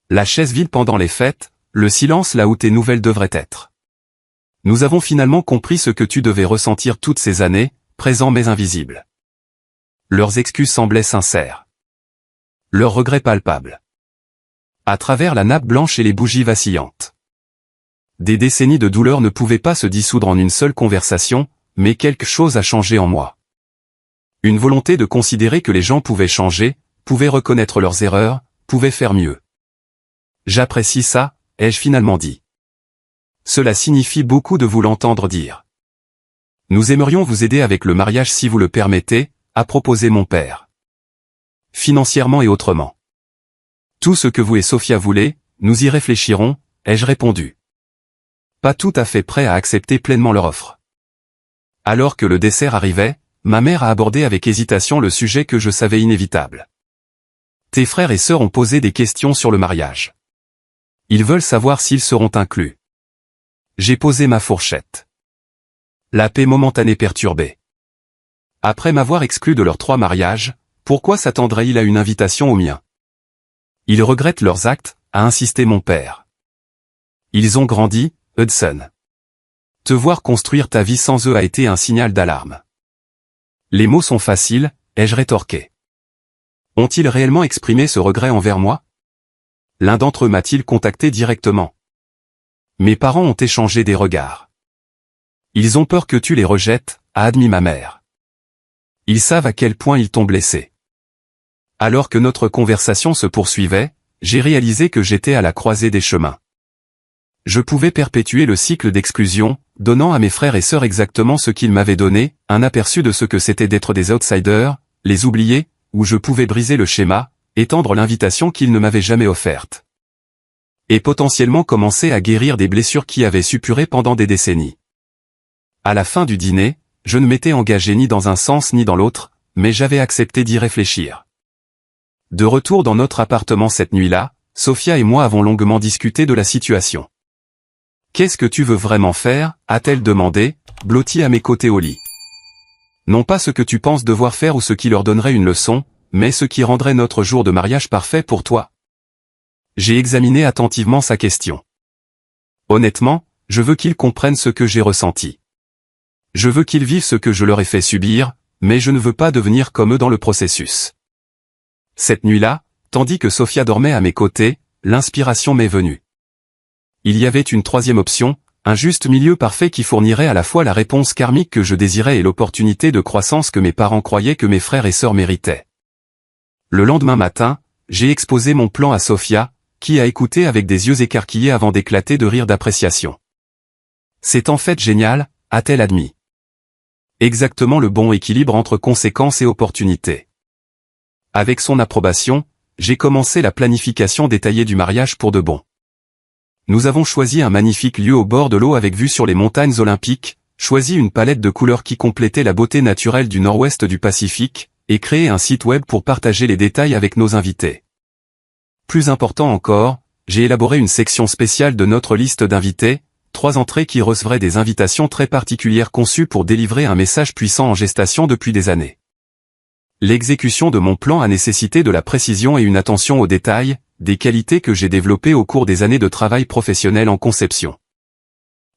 La chaise vide pendant les fêtes, le silence là où tes nouvelles devraient être. Nous avons finalement compris ce que tu devais ressentir toutes ces années, présent mais invisible. Leurs excuses semblaient sincères. Leurs regrets palpables. À travers la nappe blanche et les bougies vacillantes. Des décennies de douleur ne pouvaient pas se dissoudre en une seule conversation, mais quelque chose a changé en moi. Une volonté de considérer que les gens pouvaient changer, pouvaient reconnaître leurs erreurs, pouvaient faire mieux. J'apprécie ça, ai-je finalement dit. Cela signifie beaucoup de vous l'entendre dire. Nous aimerions vous aider avec le mariage si vous le permettez, a proposé mon père. Financièrement et autrement. Tout ce que vous et Sophia voulez, nous y réfléchirons, ai-je répondu. Pas tout à fait prêt à accepter pleinement leur offre. Alors que le dessert arrivait, ma mère a abordé avec hésitation le sujet que je savais inévitable. Tes frères et sœurs ont posé des questions sur le mariage. Ils veulent savoir s'ils seront inclus. J'ai posé ma fourchette. La paix momentanée perturbée. Après m'avoir exclu de leurs 3 mariages, pourquoi s'attendrait-il à une invitation au mien? Ils regrettent leurs actes, a insisté mon père. Ils ont grandi, Hudson. Te voir construire ta vie sans eux a été un signal d'alarme. Les mots sont faciles, ai-je rétorqué. Ont-ils réellement exprimé ce regret envers moi? L'un d'entre eux m'a-t-il contacté directement? Mes parents ont échangé des regards. Ils ont peur que tu les rejettes, a admis ma mère. Ils savent à quel point ils t'ont blessé. Alors que notre conversation se poursuivait, j'ai réalisé que j'étais à la croisée des chemins. Je pouvais perpétuer le cycle d'exclusion, donnant à mes frères et sœurs exactement ce qu'ils m'avaient donné, un aperçu de ce que c'était d'être des outsiders, les oublier, ou je pouvais briser le schéma, étendre l'invitation qu'ils ne m'avaient jamais offerte. Et potentiellement commencer à guérir des blessures qui avaient suppuré pendant des décennies. À la fin du dîner, je ne m'étais engagé ni dans un sens ni dans l'autre, mais j'avais accepté d'y réfléchir. De retour dans notre appartement cette nuit-là, Sophia et moi avons longuement discuté de la situation. « Qu'est-ce que tu veux vraiment faire ?» a-t-elle demandé, blottie à mes côtés au lit. Non pas ce que tu penses devoir faire ou ce qui leur donnerait une leçon, mais ce qui rendrait notre jour de mariage parfait pour toi. J'ai examiné attentivement sa question. Honnêtement, je veux qu'ils comprennent ce que j'ai ressenti. Je veux qu'ils vivent ce que je leur ai fait subir, mais je ne veux pas devenir comme eux dans le processus. Cette nuit-là, tandis que Sophia dormait à mes côtés, l'inspiration m'est venue. Il y avait une troisième option, un juste milieu parfait qui fournirait à la fois la réponse karmique que je désirais et l'opportunité de croissance que mes parents croyaient que mes frères et sœurs méritaient. Le lendemain matin, j'ai exposé mon plan à Sophia, qui a écouté avec des yeux écarquillés avant d'éclater de rire d'appréciation. « C'est en fait génial », a-t-elle admis. Exactement le bon équilibre entre conséquences et opportunités. Avec son approbation, j'ai commencé la planification détaillée du mariage pour de bon. Nous avons choisi un magnifique lieu au bord de l'eau avec vue sur les montagnes olympiques, choisi une palette de couleurs qui complétait la beauté naturelle du nord-ouest du Pacifique, et créé un site web pour partager les détails avec nos invités. Plus important encore, j'ai élaboré une section spéciale de notre liste d'invités, 3 entrées qui recevraient des invitations très particulières conçues pour délivrer un message puissant en gestation depuis des années. L'exécution de mon plan a nécessité de la précision et une attention aux détails, des qualités que j'ai développées au cours des années de travail professionnel en conception.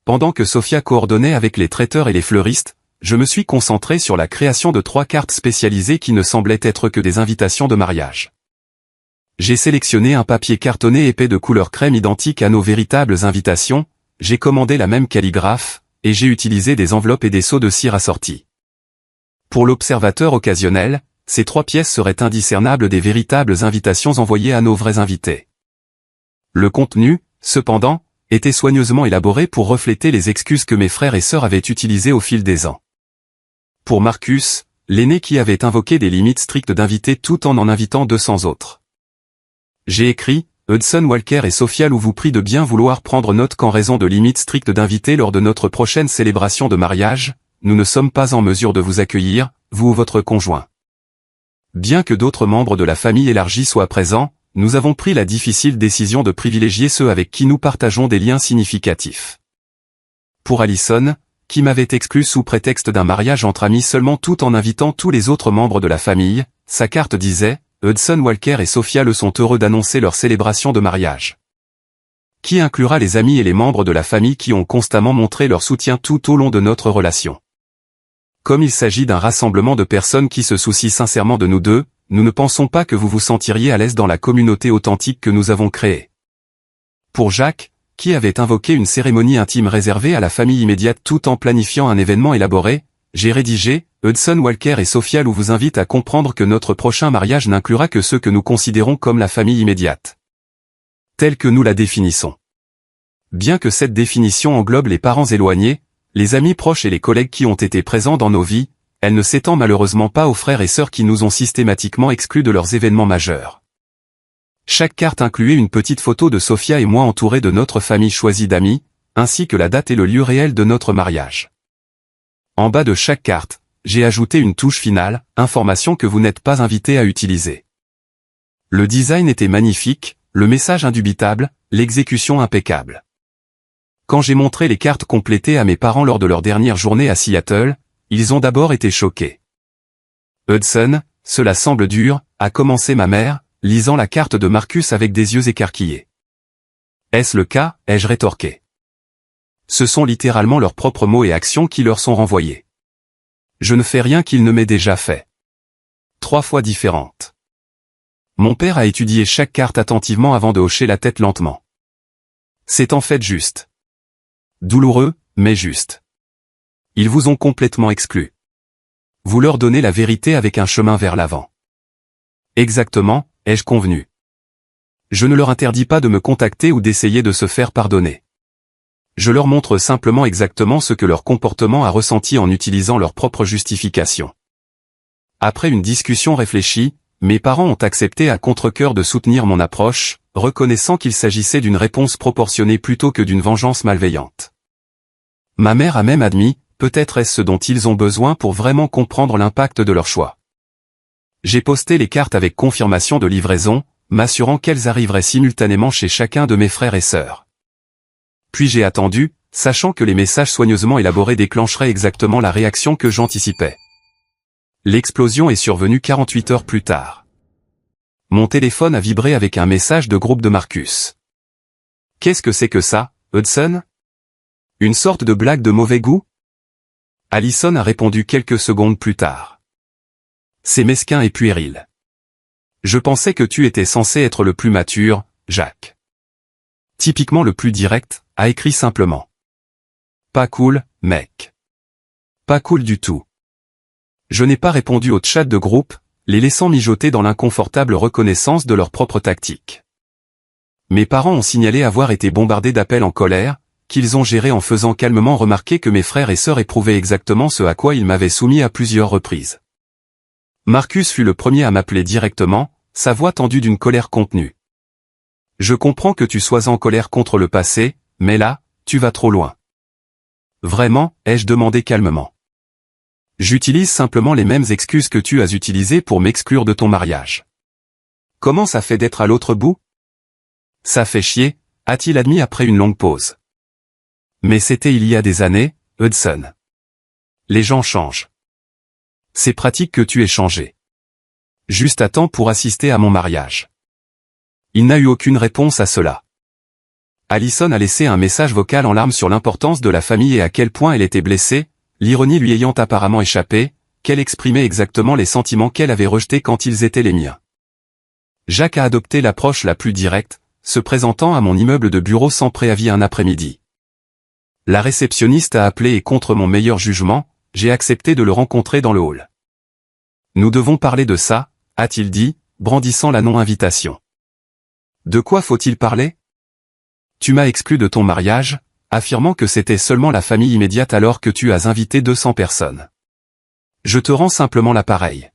Pendant que Sophia coordonnait avec les traiteurs et les fleuristes, je me suis concentré sur la création de 3 cartes spécialisées qui ne semblaient être que des invitations de mariage. J'ai sélectionné un papier cartonné épais de couleur crème identique à nos véritables invitations, j'ai commandé la même calligraphe, et j'ai utilisé des enveloppes et des seaux de cire assortis. Pour l'observateur occasionnel, ces 3 pièces seraient indiscernables des véritables invitations envoyées à nos vrais invités. Le contenu, cependant, était soigneusement élaboré pour refléter les excuses que mes frères et sœurs avaient utilisées au fil des ans. Pour Marcus, l'aîné qui avait invoqué des limites strictes d'invités tout en invitant 200 autres. J'ai écrit, Hudson Walker et Sophia vous prie de bien vouloir prendre note qu'en raison de limites strictes d'invités lors de notre prochaine célébration de mariage, nous ne sommes pas en mesure de vous accueillir, vous ou votre conjoint. Bien que d'autres membres de la famille élargie soient présents, nous avons pris la difficile décision de privilégier ceux avec qui nous partageons des liens significatifs. Pour Allison, qui m'avait exclu sous prétexte d'un mariage entre amis seulement tout en invitant tous les autres membres de la famille, sa carte disait « Hudson Walker et Sophia le sont heureux d'annoncer leur célébration de mariage ». Qui inclura les amis et les membres de la famille qui ont constamment montré leur soutien tout au long de notre relation. Comme il s'agit d'un rassemblement de personnes qui se soucient sincèrement de nous deux, nous ne pensons pas que vous vous sentiriez à l'aise dans la communauté authentique que nous avons créée. Pour Jacques, qui avait invoqué une cérémonie intime réservée à la famille immédiate tout en planifiant un événement élaboré, j'ai rédigé « Hudson Walker et Sophia vous invitent à comprendre que notre prochain mariage n'inclura que ceux que nous considérons comme la famille immédiate. Telle que nous la définissons. Bien que cette définition englobe les parents éloignés, les amis proches et les collègues qui ont été présents dans nos vies, elle ne s'étend malheureusement pas aux frères et sœurs qui nous ont systématiquement exclus de leurs événements majeurs. » Chaque carte incluait une petite photo de Sophia et moi entourée de notre famille choisie d'amis, ainsi que la date et le lieu réel de notre mariage. En bas de chaque carte, j'ai ajouté une touche finale, information que vous n'êtes pas invité à utiliser. Le design était magnifique, le message indubitable, l'exécution impeccable. Quand j'ai montré les cartes complétées à mes parents lors de leur dernière journée à Seattle, ils ont d'abord été choqués. Hudson, cela semble dur, a commencé ma mère, lisant la carte de Marcus avec des yeux écarquillés. Est-ce le cas, ai-je rétorqué. Ce sont littéralement leurs propres mots et actions qui leur sont renvoyés. Je ne fais rien qu'ils ne m'aient déjà fait. 3 fois différentes. Mon père a étudié chaque carte attentivement avant de hocher la tête lentement. C'est en fait juste. Douloureux, mais juste. Ils vous ont complètement exclus. Vous leur donnez la vérité avec un chemin vers l'avant. Exactement, ai-je convenu. Je ne leur interdis pas de me contacter ou d'essayer de se faire pardonner. Je leur montre simplement exactement ce que leur comportement a ressenti en utilisant leur propre justification. Après une discussion réfléchie, mes parents ont accepté à contre-cœur de soutenir mon approche, reconnaissant qu'il s'agissait d'une réponse proportionnée plutôt que d'une vengeance malveillante. Ma mère a même admis, peut-être est-ce ce dont ils ont besoin pour vraiment comprendre l'impact de leur choix. J'ai posté les cartes avec confirmation de livraison, m'assurant qu'elles arriveraient simultanément chez chacun de mes frères et sœurs. Puis j'ai attendu, sachant que les messages soigneusement élaborés déclencheraient exactement la réaction que j'anticipais. L'explosion est survenue 48 heures plus tard. Mon téléphone a vibré avec un message de groupe de Marcus. Qu'est-ce que c'est que ça, Hudson? Une sorte de blague de mauvais goût? Allison a répondu quelques secondes plus tard. C'est mesquin et puéril. Je pensais que tu étais censé être le plus mature, Jack. Typiquement le plus direct, a écrit simplement. Pas cool, mec. Pas cool du tout. Je n'ai pas répondu au chat de groupe, les laissant mijoter dans l'inconfortable reconnaissance de leur propre tactique. Mes parents ont signalé avoir été bombardés d'appels en colère, qu'ils ont géré en faisant calmement remarquer que mes frères et sœurs éprouvaient exactement ce à quoi ils m'avaient soumis à plusieurs reprises. Marcus fut le premier à m'appeler directement, sa voix tendue d'une colère contenue. Je comprends que tu sois en colère contre le passé, mais là, tu vas trop loin. Vraiment, ai-je demandé calmement. J'utilise simplement les mêmes excuses que tu as utilisées pour m'exclure de ton mariage. Comment ça fait d'être à l'autre bout? Ça fait chier, a-t-il admis après une longue pause. Mais c'était il y a des années, Hudson. Les gens changent. C'est pratique que tu aies changé. Juste à temps pour assister à mon mariage. Il n'a eu aucune réponse à cela. Allison a laissé un message vocal en larmes sur l'importance de la famille et à quel point elle était blessée, l'ironie lui ayant apparemment échappé, qu'elle exprimait exactement les sentiments qu'elle avait rejetés quand ils étaient les miens. Jack a adopté l'approche la plus directe, se présentant à mon immeuble de bureau sans préavis un après-midi. La réceptionniste a appelé et contre mon meilleur jugement, j'ai accepté de le rencontrer dans le hall. Nous devons parler de ça, a-t-il dit, brandissant la non-invitation. De quoi faut-il parler? Tu m'as exclu de ton mariage, affirmant que c'était seulement la famille immédiate alors que tu as invité 200 personnes. Je te rends simplement l'appareil.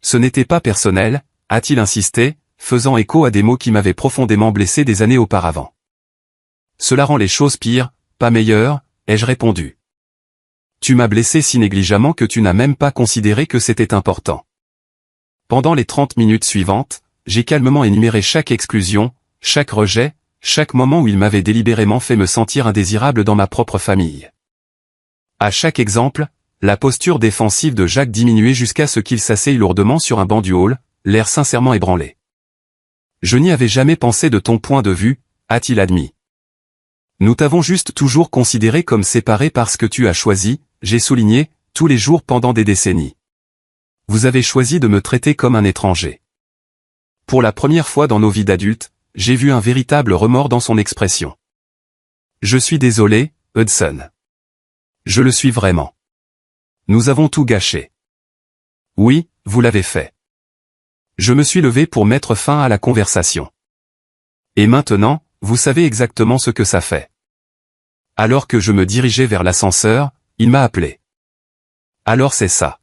Ce n'était pas personnel, a-t-il insisté, faisant écho à des mots qui m'avaient profondément blessé des années auparavant. Cela rend les choses pires, pas meilleures, ai-je répondu. Tu m'as blessé si négligemment que tu n'as même pas considéré que c'était important. Pendant les 30 minutes suivantes, j'ai calmement énuméré chaque exclusion, chaque rejet, chaque moment où il m'avait délibérément fait me sentir indésirable dans ma propre famille. À chaque exemple, la posture défensive de Jack diminuait jusqu'à ce qu'il s'asseye lourdement sur un banc du hall, l'air sincèrement ébranlé. Je n'y avais jamais pensé de ton point de vue, a-t-il admis. Nous t'avons juste toujours considéré comme séparés parce que tu as choisi, j'ai souligné, tous les jours pendant des décennies. Vous avez choisi de me traiter comme un étranger. Pour la première fois dans nos vies d'adultes, j'ai vu un véritable remords dans son expression. Je suis désolé, Hudson. Je le suis vraiment. Nous avons tout gâché. Oui, vous l'avez fait. Je me suis levé pour mettre fin à la conversation. Et maintenant, vous savez exactement ce que ça fait. Alors que je me dirigeais vers l'ascenseur, il m'a appelé. Alors c'est ça.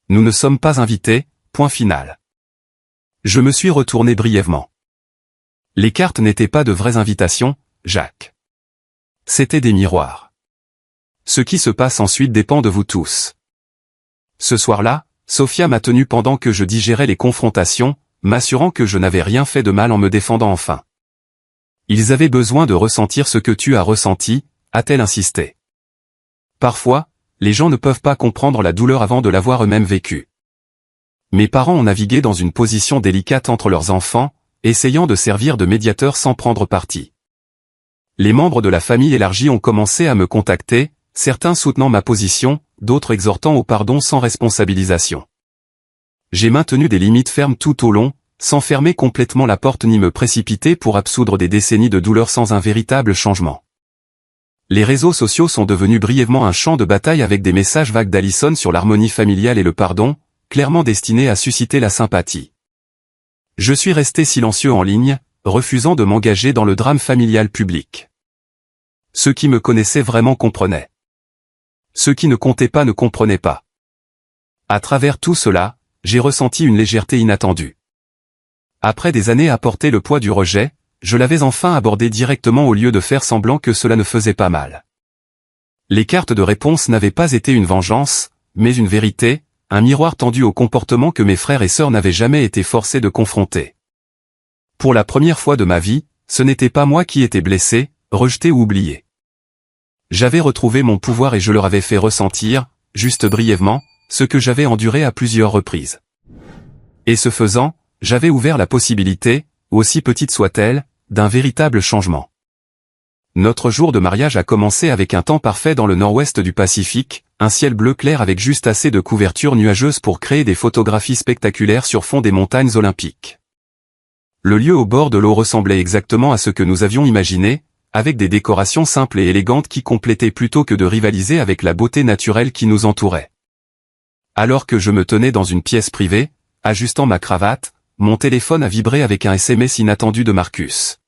Nous ne sommes pas invités, point final. Je me suis retourné brièvement. Les cartes n'étaient pas de vraies invitations, Jack. C'étaient des miroirs. Ce qui se passe ensuite dépend de vous tous. Ce soir-là, Sophia m'a tenu pendant que je digérais les confrontations, m'assurant que je n'avais rien fait de mal en me défendant enfin. Ils avaient besoin de ressentir ce que tu as ressenti, a-t-elle insisté. Parfois, les gens ne peuvent pas comprendre la douleur avant de l'avoir eux-mêmes vécue. Mes parents ont navigué dans une position délicate entre leurs enfants, essayant de servir de médiateur sans prendre parti. Les membres de la famille élargie ont commencé à me contacter, certains soutenant ma position, d'autres exhortant au pardon sans responsabilisation. J'ai maintenu des limites fermes tout au long, sans fermer complètement la porte ni me précipiter pour absoudre des décennies de douleur sans un véritable changement. Les réseaux sociaux sont devenus brièvement un champ de bataille avec des messages vagues d'Allison sur l'harmonie familiale et le pardon, clairement destinés à susciter la sympathie. Je suis resté silencieux en ligne, refusant de m'engager dans le drame familial public. Ceux qui me connaissaient vraiment comprenaient. Ceux qui ne comptaient pas ne comprenaient pas. À travers tout cela, j'ai ressenti une légèreté inattendue. Après des années à porter le poids du rejet, je l'avais enfin abordé directement au lieu de faire semblant que cela ne faisait pas mal. Les cartes de réponse n'avaient pas été une vengeance, mais une vérité, un miroir tendu au comportement que mes frères et sœurs n'avaient jamais été forcés de confronter. Pour la première fois de ma vie, ce n'était pas moi qui étais blessé, rejeté ou oublié. J'avais retrouvé mon pouvoir et je leur avais fait ressentir, juste brièvement, ce que j'avais enduré à plusieurs reprises. Et ce faisant, j'avais ouvert la possibilité, aussi petite soit-elle, d'un véritable changement. Notre jour de mariage a commencé avec un temps parfait dans le nord-ouest du Pacifique, un ciel bleu clair avec juste assez de couverture nuageuse pour créer des photographies spectaculaires sur fond des montagnes olympiques. Le lieu au bord de l'eau ressemblait exactement à ce que nous avions imaginé, avec des décorations simples et élégantes qui complétaient plutôt que de rivaliser avec la beauté naturelle qui nous entourait. Alors que je me tenais dans une pièce privée, ajustant ma cravate, mon téléphone a vibré avec un SMS inattendu de Marcus.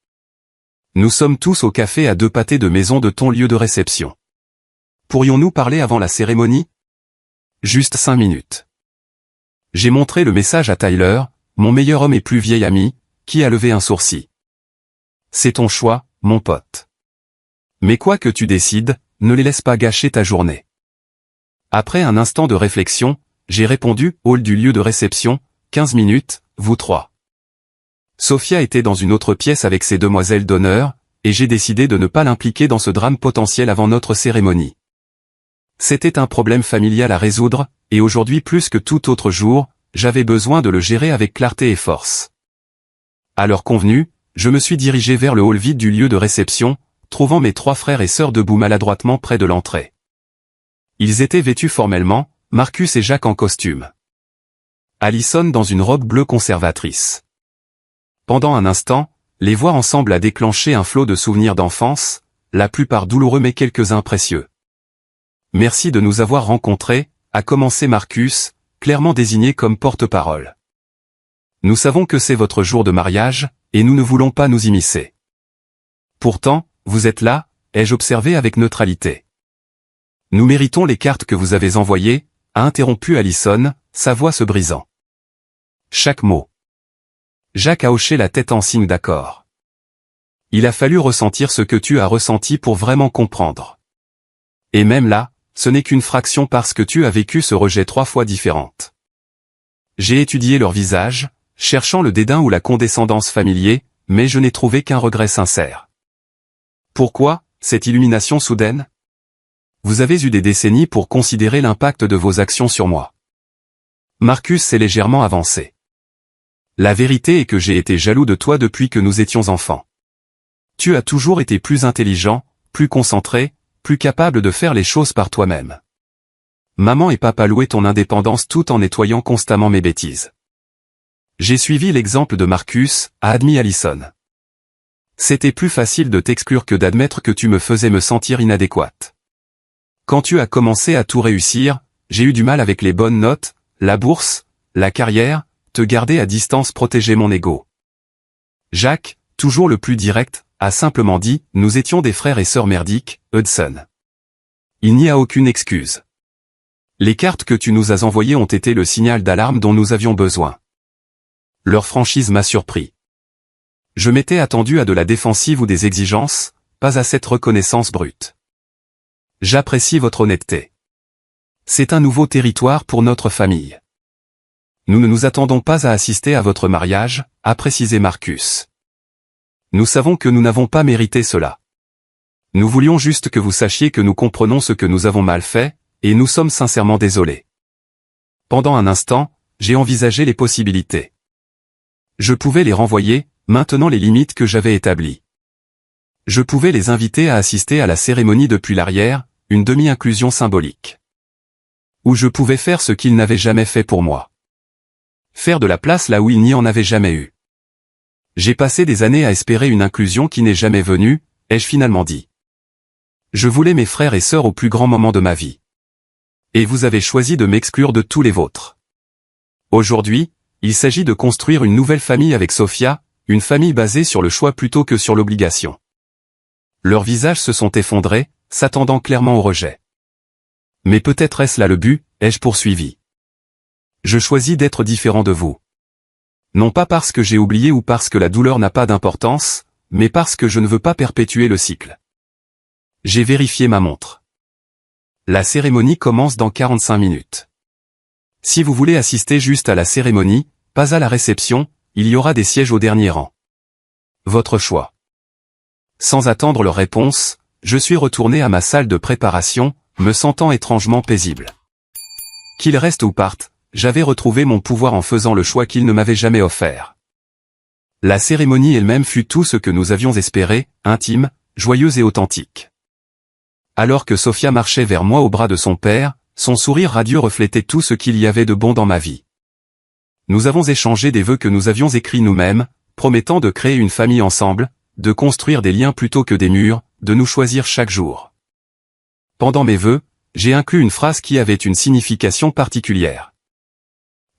Nous sommes tous au café à 2 pâtés de maison de ton lieu de réception. Pourrions-nous parler avant la cérémonie? Juste 5 minutes. J'ai montré le message à Tyler, mon meilleur homme et plus vieil ami, qui a levé un sourcil. C'est ton choix, mon pote. Mais quoi que tu décides, ne les laisse pas gâcher ta journée. Après un instant de réflexion, j'ai répondu, hall du lieu de réception, 15 minutes, vous 3. Sophia était dans une autre pièce avec ses demoiselles d'honneur, et j'ai décidé de ne pas l'impliquer dans ce drame potentiel avant notre cérémonie. C'était un problème familial à résoudre, et aujourd'hui plus que tout autre jour, j'avais besoin de le gérer avec clarté et force. À l'heure convenue, je me suis dirigé vers le hall vide du lieu de réception, trouvant mes 3 frères et sœurs debout maladroitement près de l'entrée. Ils étaient vêtus formellement, Marcus et Jacques en costume. Allison dans une robe bleue conservatrice. Pendant un instant, les voir ensemble a déclenché un flot de souvenirs d'enfance, la plupart douloureux mais quelques-uns précieux. Merci de nous avoir rencontrés, a commencé Marcus, clairement désigné comme porte-parole. Nous savons que c'est votre jour de mariage, et nous ne voulons pas nous immiscer. Pourtant, vous êtes là, ai-je observé avec neutralité. Nous méritons les cartes que vous avez envoyées, a interrompu Allison, sa voix se brisant. Chaque mot. Jacques a hoché la tête en signe d'accord. Il a fallu ressentir ce que tu as ressenti pour vraiment comprendre. Et même là, ce n'est qu'une fraction parce que tu as vécu ce rejet 3 fois différentes. J'ai étudié leur visage, cherchant le dédain ou la condescendance familier, mais je n'ai trouvé qu'un regret sincère. Pourquoi, cette illumination soudaine? Vous avez eu des décennies pour considérer l'impact de vos actions sur moi. Marcus s'est légèrement avancé. La vérité est que j'ai été jaloux de toi depuis que nous étions enfants. Tu as toujours été plus intelligent, plus concentré, plus capable de faire les choses par toi-même. Maman et papa louaient ton indépendance tout en nettoyant constamment mes bêtises. J'ai suivi l'exemple de Marcus, a admis Allison. C'était plus facile de t'exclure que d'admettre que tu me faisais me sentir inadéquate. Quand tu as commencé à tout réussir, j'ai eu du mal avec les bonnes notes, la bourse, la carrière, te garder à distance protéger mon ego. Jacques, toujours le plus direct, a simplement dit, nous étions des frères et sœurs merdiques, Hudson. Il n'y a aucune excuse. Les cartes que tu nous as envoyées ont été le signal d'alarme dont nous avions besoin. Leur franchise m'a surpris. Je m'étais attendu à de la défensive ou des exigences, pas à cette reconnaissance brute. J'apprécie votre honnêteté. C'est un nouveau territoire pour notre famille. Nous ne nous attendons pas à assister à votre mariage, a précisé Marcus. Nous savons que nous n'avons pas mérité cela. Nous voulions juste que vous sachiez que nous comprenons ce que nous avons mal fait, et nous sommes sincèrement désolés. Pendant un instant, j'ai envisagé les possibilités. Je pouvais les renvoyer, maintenant les limites que j'avais établies. Je pouvais les inviter à assister à la cérémonie depuis l'arrière, une demi-inclusion symbolique. Ou je pouvais faire ce qu'ils n'avaient jamais fait pour moi. Faire de la place là où il n'y en avait jamais eu. J'ai passé des années à espérer une inclusion qui n'est jamais venue, ai-je finalement dit. Je voulais mes frères et sœurs au plus grand moment de ma vie. Et vous avez choisi de m'exclure de tous les vôtres. Aujourd'hui, il s'agit de construire une nouvelle famille avec Sophia, une famille basée sur le choix plutôt que sur l'obligation. Leurs visages se sont effondrés, s'attendant clairement au rejet. Mais peut-être est-ce là le but, ai-je poursuivi. Je choisis d'être différent de vous. Non pas parce que j'ai oublié ou parce que la douleur n'a pas d'importance, mais parce que je ne veux pas perpétuer le cycle. J'ai vérifié ma montre. La cérémonie commence dans 45 minutes. Si vous voulez assister juste à la cérémonie, pas à la réception, il y aura des sièges au dernier rang. Votre choix. Sans attendre leur réponse, je suis retourné à ma salle de préparation, me sentant étrangement paisible. Qu'ils restent ou partent, j'avais retrouvé mon pouvoir en faisant le choix qu'ils ne m'avaient jamais offert. La cérémonie elle-même fut tout ce que nous avions espéré, intime, joyeuse et authentique. Alors que Sophia marchait vers moi au bras de son père, son sourire radieux reflétait tout ce qu'il y avait de bon dans ma vie. Nous avons échangé des vœux que nous avions écrits nous-mêmes, promettant de créer une famille ensemble, de construire des liens plutôt que des murs, de nous choisir chaque jour. Pendant mes vœux, j'ai inclus une phrase qui avait une signification particulière.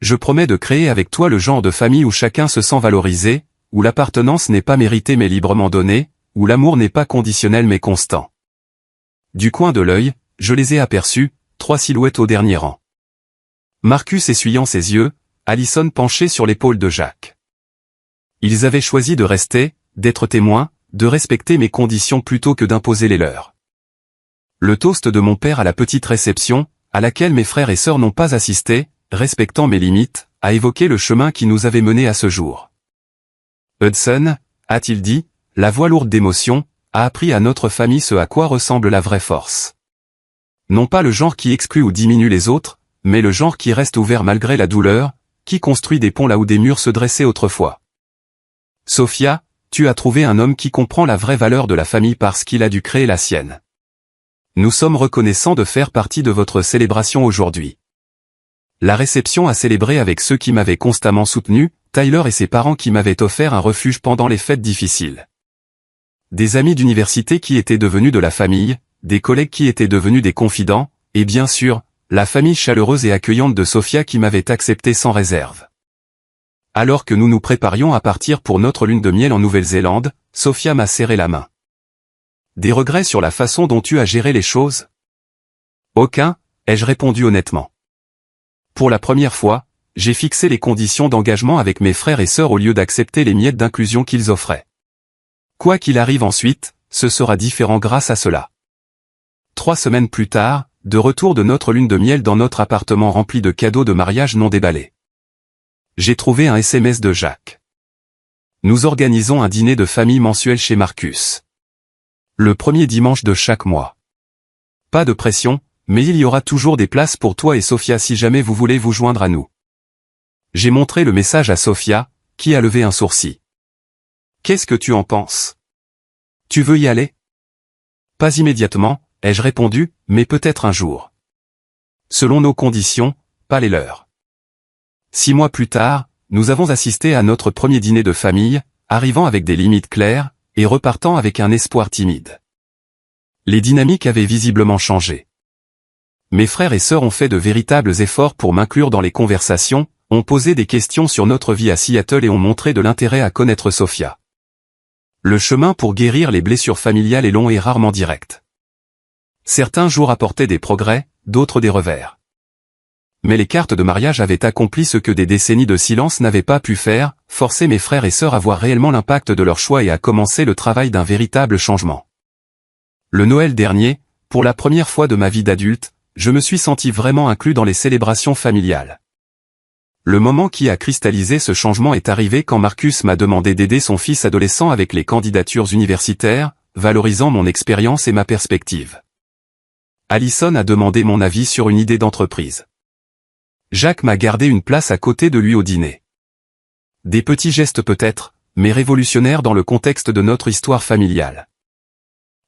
Je promets de créer avec toi le genre de famille où chacun se sent valorisé, où l'appartenance n'est pas méritée mais librement donnée, où l'amour n'est pas conditionnel mais constant. Du coin de l'œil, je les ai aperçus, 3 silhouettes au dernier rang. Marcus essuyant ses yeux, Allison penchée sur l'épaule de Jacques. Ils avaient choisi de rester, d'être témoins, de respecter mes conditions plutôt que d'imposer les leurs. Le toast de mon père à la petite réception, à laquelle mes frères et sœurs n'ont pas assisté, respectant mes limites, a évoqué le chemin qui nous avait menés à ce jour. Hudson, a-t-il dit, la voix lourde d'émotion, a appris à notre famille ce à quoi ressemble la vraie force. Non pas le genre qui exclut ou diminue les autres, mais le genre qui reste ouvert malgré la douleur, qui construit des ponts là où des murs se dressaient autrefois. Sophia, tu as trouvé un homme qui comprend la vraie valeur de la famille parce qu'il a dû créer la sienne. Nous sommes reconnaissants de faire partie de votre célébration aujourd'hui. La réception a célébré avec ceux qui m'avaient constamment soutenu, Tyler et ses parents qui m'avaient offert un refuge pendant les fêtes difficiles. Des amis d'université qui étaient devenus de la famille, des collègues qui étaient devenus des confidents, et bien sûr, la famille chaleureuse et accueillante de Sophia qui m'avait accepté sans réserve. Alors que nous nous préparions à partir pour notre lune de miel en Nouvelle-Zélande, Sophia m'a serré la main. Des regrets sur la façon dont tu as géré les choses? Aucun, ai-je répondu honnêtement. Pour la première fois, j'ai fixé les conditions d'engagement avec mes frères et sœurs au lieu d'accepter les miettes d'inclusion qu'ils offraient. Quoi qu'il arrive ensuite, ce sera différent grâce à cela. 3 semaines plus tard, de retour de notre lune de miel dans notre appartement rempli de cadeaux de mariage non déballés. J'ai trouvé un SMS de Jacques. Nous organisons un dîner de famille mensuel chez Marcus. Le premier dimanche de chaque mois. Pas de pression, mais il y aura toujours des places pour toi et Sophia si jamais vous voulez vous joindre à nous. J'ai montré le message à Sophia, qui a levé un sourcil. Qu'est-ce que tu en penses? Tu veux y aller? Pas immédiatement, ai-je répondu, mais peut-être un jour. Selon nos conditions, pas les leurs. 6 mois plus tard, nous avons assisté à notre premier dîner de famille, arrivant avec des limites claires, et repartant avec un espoir timide. Les dynamiques avaient visiblement changé. Mes frères et sœurs ont fait de véritables efforts pour m'inclure dans les conversations, ont posé des questions sur notre vie à Seattle et ont montré de l'intérêt à connaître Sophia. Le chemin pour guérir les blessures familiales est long et rarement direct. Certains jours apportaient des progrès, d'autres des revers. Mais les cartes de mariage avaient accompli ce que des décennies de silence n'avaient pas pu faire, forcer mes frères et sœurs à voir réellement l'impact de leur choix et à commencer le travail d'un véritable changement. Le Noël dernier, pour la première fois de ma vie d'adulte, je me suis senti vraiment inclus dans les célébrations familiales. Le moment qui a cristallisé ce changement est arrivé quand Marcus m'a demandé d'aider son fils adolescent avec les candidatures universitaires, valorisant mon expérience et ma perspective. Allison a demandé mon avis sur une idée d'entreprise. Jacques m'a gardé une place à côté de lui au dîner. Des petits gestes peut-être, mais révolutionnaires dans le contexte de notre histoire familiale.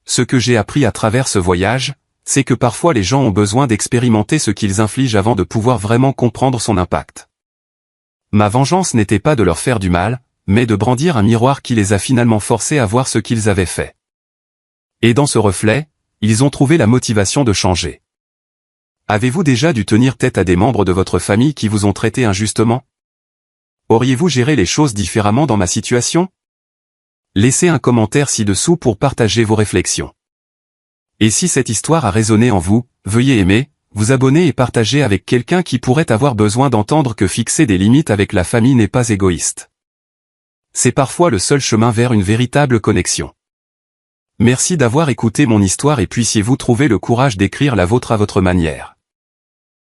Ce que j'ai appris à travers ce voyage, c'est que parfois les gens ont besoin d'expérimenter ce qu'ils infligent avant de pouvoir vraiment comprendre son impact. Ma vengeance n'était pas de leur faire du mal, mais de brandir un miroir qui les a finalement forcés à voir ce qu'ils avaient fait. Et dans ce reflet, ils ont trouvé la motivation de changer. Avez-vous déjà dû tenir tête à des membres de votre famille qui vous ont traité injustement? Auriez-vous géré les choses différemment dans ma situation? Laissez un commentaire ci-dessous pour partager vos réflexions. Et si cette histoire a résonné en vous, veuillez aimer, vous abonner et partager avec quelqu'un qui pourrait avoir besoin d'entendre que fixer des limites avec la famille n'est pas égoïste. C'est parfois le seul chemin vers une véritable connexion. Merci d'avoir écouté mon histoire et puissiez-vous trouver le courage d'écrire la vôtre à votre manière.